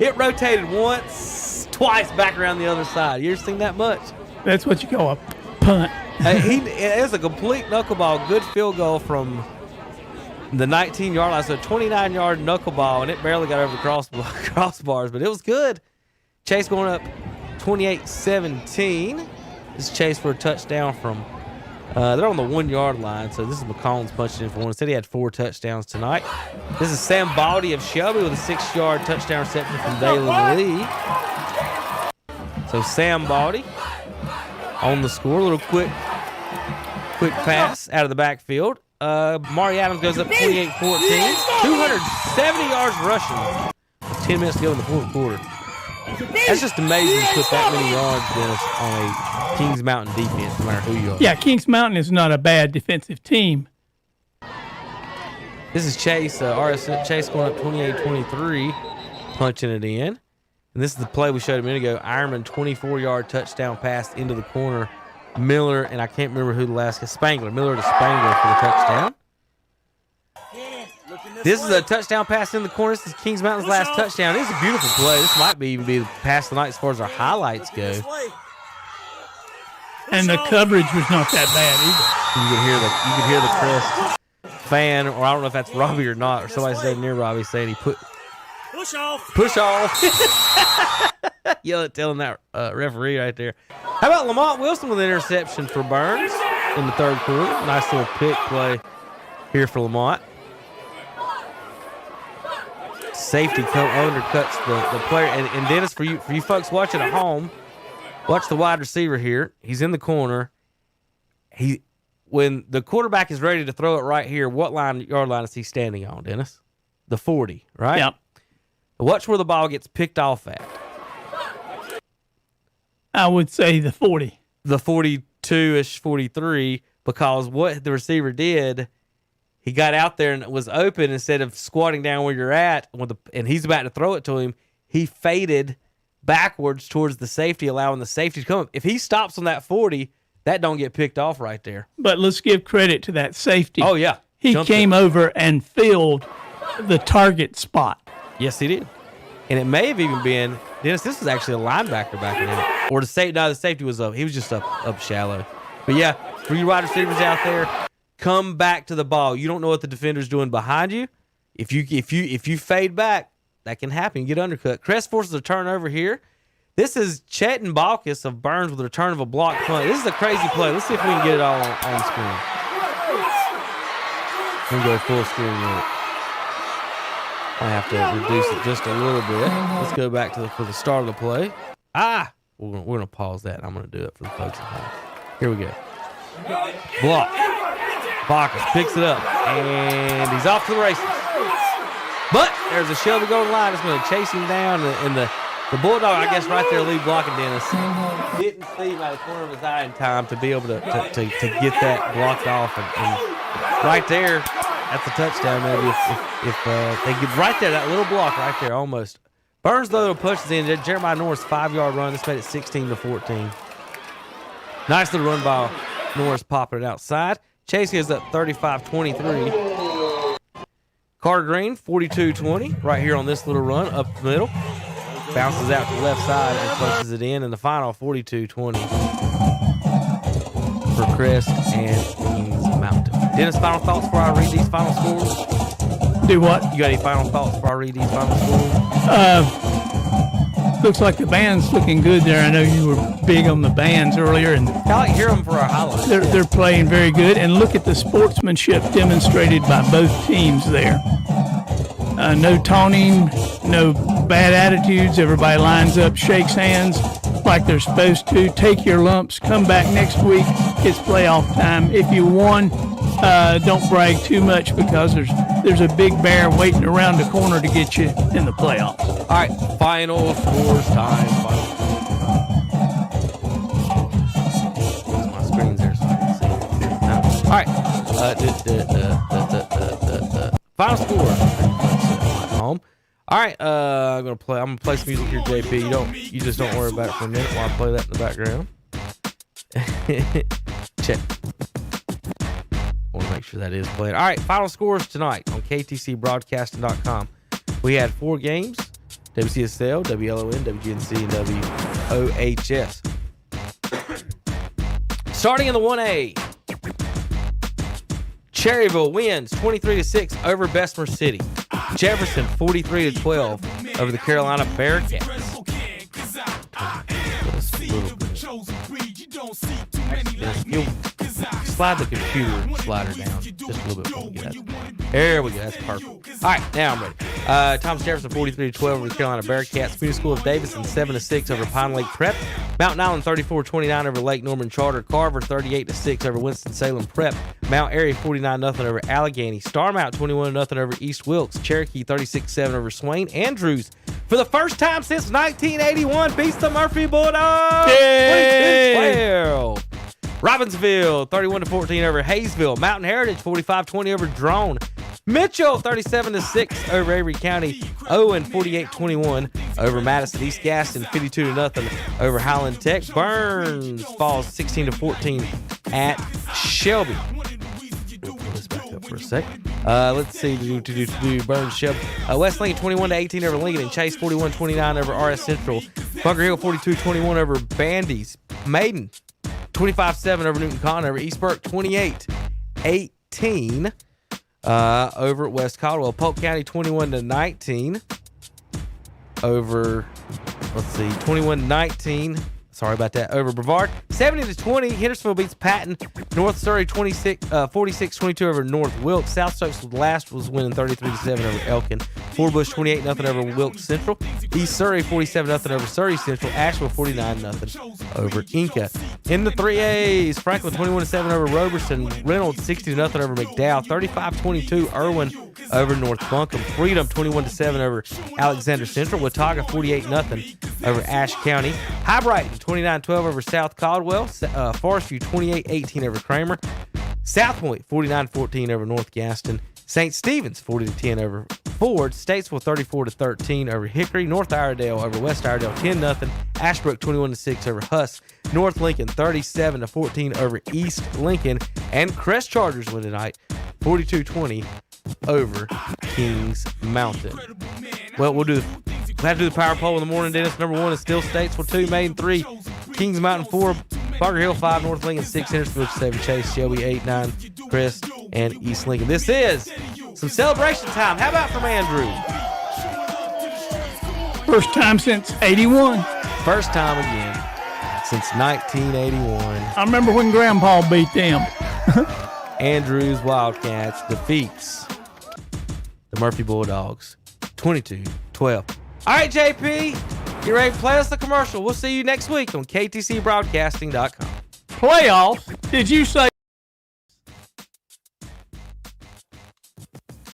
It rotated once, twice back around the other side. You ever seen that much? That's what you call a punt. It's a complete knuckleball. Good field goal from the 19-yard line. So 29-yard knuckleball, and it barely got over the crossbars, but it was good. Chase going up 28-17. This is Chase for a touchdown from they're on the 1-yard line, so this is McCollins punching in for one. Instead, he had 4 touchdowns tonight. This is Sam Baldy of Shelby with a 6-yard touchdown reception from Dalen Lee. So Sam Baldy on the score. A little quick pass out of the backfield. Mari Adams goes up 28-14. 270 yards rushing. 10 minutes to go in the fourth quarter. That's just amazing to put that many yards, Dennis, on a Kings Mountain defense, no matter who you are. Yeah, Kings Mountain is not a bad defensive team. This is Chase, Chase going up 28-23, punching it in. And this is the play we showed a minute ago. Ironman, 24-yard touchdown pass into the corner. Miller, and I can't remember who the last guy, Spangler. Miller to Spangler for the touchdown. This is a touchdown pass in the corner. This is Kings Mountain's last touchdown. This is a beautiful play. This might even be the pass of the night as far as our highlights go. And the coverage was not that bad either. You could hear the Crest fan, or I don't know if that's Robbie or not, or somebody standing near Robbie saying he put push off. Telling that referee right there. How about Lamont Wilson with an interception for Burns in the third quarter? Nice little pick play here for Lamont. Safety undercuts the player. And Dennis, for you folks watching at home, watch the wide receiver here. He's in the corner. When the quarterback is ready to throw it right here, what yard line is he standing on, Dennis? The 40, right? Yep. Watch where the ball gets picked off at. I would say the 40. The 42-ish, 43, because what the receiver did, he got out there and it was open. Instead of squatting down where you're at, and he's about to throw it to him, he faded backwards towards the safety, allowing the safety to come up. If he stops on that 40, that don't get picked off right there. But let's give credit to that safety. Oh, yeah. He came over and filled the target spot. Yes, he did. And it may have even been, Dennis, this was actually a linebacker backing out. Or the safety was up. He was just up shallow. But, yeah, for you wide receivers out there, come back to the ball. You don't know what the defender's doing behind you. If you fade back, that can happen. You get undercut. Crest forces a turnover here. This is Chet and Balkus of Burns with a return of a block punt. This is a crazy play. Let's see if we can get it all on screen. We'll go full screen with it. I have to reduce it just a little bit. Let's go back for the start of the play. We're going to pause that. I'm going to do it for the folks at home. Here we go. Block. Balkus picks it up, and he's off to the races. But there's a Shelby going line that's going to chase him down, and the Bulldog, I guess, right there, lead blocking Dennis. Didn't see him out of the corner of his eye in time to be able to get that blocked off. And right there, that's a touchdown, maybe, if they get right there, that little block right there, almost. Burns, though, pushes in. Jeremiah Norris, 5-yard run. This made it 16-14. Nice little run by Norris, popping it outside. Chase goes up 35-23. Carter Green, 42-20, right here on this little run up the middle. Bounces out to the left side and punches it in the final 42-20 for Crest and Kings Mountain. Dennis, final thoughts before I read these final scores? Do what? You got any final thoughts before I read these final scores? Looks like the band's looking good there. I know you were big on the bands earlier, and I like to hear them for our highlights. They're playing very good, and look at the sportsmanship demonstrated by both teams there. No taunting, no bad attitudes. Everybody lines up, shakes hands like they're supposed to. Take your lumps. Come back next week. It's playoff time. If you won, don't brag too much because there's a big bear waiting around the corner to get you in the playoffs. All right, final scores time. My screen's there, so I can see. No. All right. Final score. Home. All right. I'm gonna play some music here, JP. You just don't worry about it for a minute while I play that in the background. Check. Want to make sure that is playing. All right, final scores tonight on KTCBroadcasting.com. We had 4 games: WCSL, WLON, WGNC, and WOHS. Starting in the 1A, Cherryville wins 23-6 over Bessemer City. Jefferson 43-12 over the Carolina Bearcats. You'll slide the computer slider down just a little bit more. There we go. That's perfect. All right, now I'm ready. Thomas Jefferson 43-12 over the Carolina Bearcats. Community School of Davidson 7-6 over Pine Lake Prep. Mountain Island 34-29 over Lake Norman Charter. Carver 38-6 over Winston-Salem Prep. Mount Airy 49-0 over Allegheny. Starmount 21-0 over East Wilkes. Cherokee 36-7 over Swain. Andrews, for the first time since 1981, beats the Murphy Bulldogs. Yay! Robbinsville 31-14 over Hayesville. Mountain Heritage 45-20 over Drone. Mitchell 37-6 over Avery County. Owen 48-21 over Madison. East Gaston 52-0 over Highland Tech. Burns falls 16-14 at Shelby. Pull this back up for a second. Let's see. Burns Shelby. West Lincoln 21-18 over Lincoln. And Chase 41-29 over RS Central. Bunker Hill 42-21 over Bandy's. Maiden 25-7 over Newton Conover. East Burke 28-18 over at West Caldwell. Polk County 21-19 over, 21-19. Sorry about that. Over Brevard. 70-20. Hendersonville beats Patton. North Surrey 46-22 over North Wilkes. South Stokes last was winning 33-7 over Elkin. Fort Bush 28-0 over Wilkes Central. East Surrey 47-0 over Surrey Central. Asheville 49-0 over Inca. In the 3As, Franklin 21-7 over Roberson. Reynolds 60-0 over McDowell. 35-22 Irwin over North Buncombe. Freedom 21-7 over Alexander Central. Watauga 48-0 over Ashe County. High Brighton 29-12 over South Caldwell. Forest View 28-18 over Kramer. South Point 49-14 over North Gaston. St. Stephen's 40-10 over Ford. Statesville 34-13 over Hickory. North Iredale over West Iredale 10-0. Ashbrook 21-6 over Huss. North Lincoln 37-14 over East Lincoln. And Crest Chargers win tonight 42-20 over Kings Mountain. Well, we'll have to do the power poll in the morning, Dennis. Number 1 is still Statesville 2, Maine 3, Kings Mountain 4, Bunker Hill 5, North Lincoln 6, Hendersonville 7, Chase, Shelby 8, 9, Crest, and East Lincoln. This is some celebration time. How about from Andrew? First time since 81. First time again since 1981. I remember when Grandpa beat them. Andrews Wildcats defeats the Murphy Bulldogs 22-12. All right, JP, you ready to play us the commercial? We'll see you next week on KTCBroadcasting.com. Playoffs? Did you say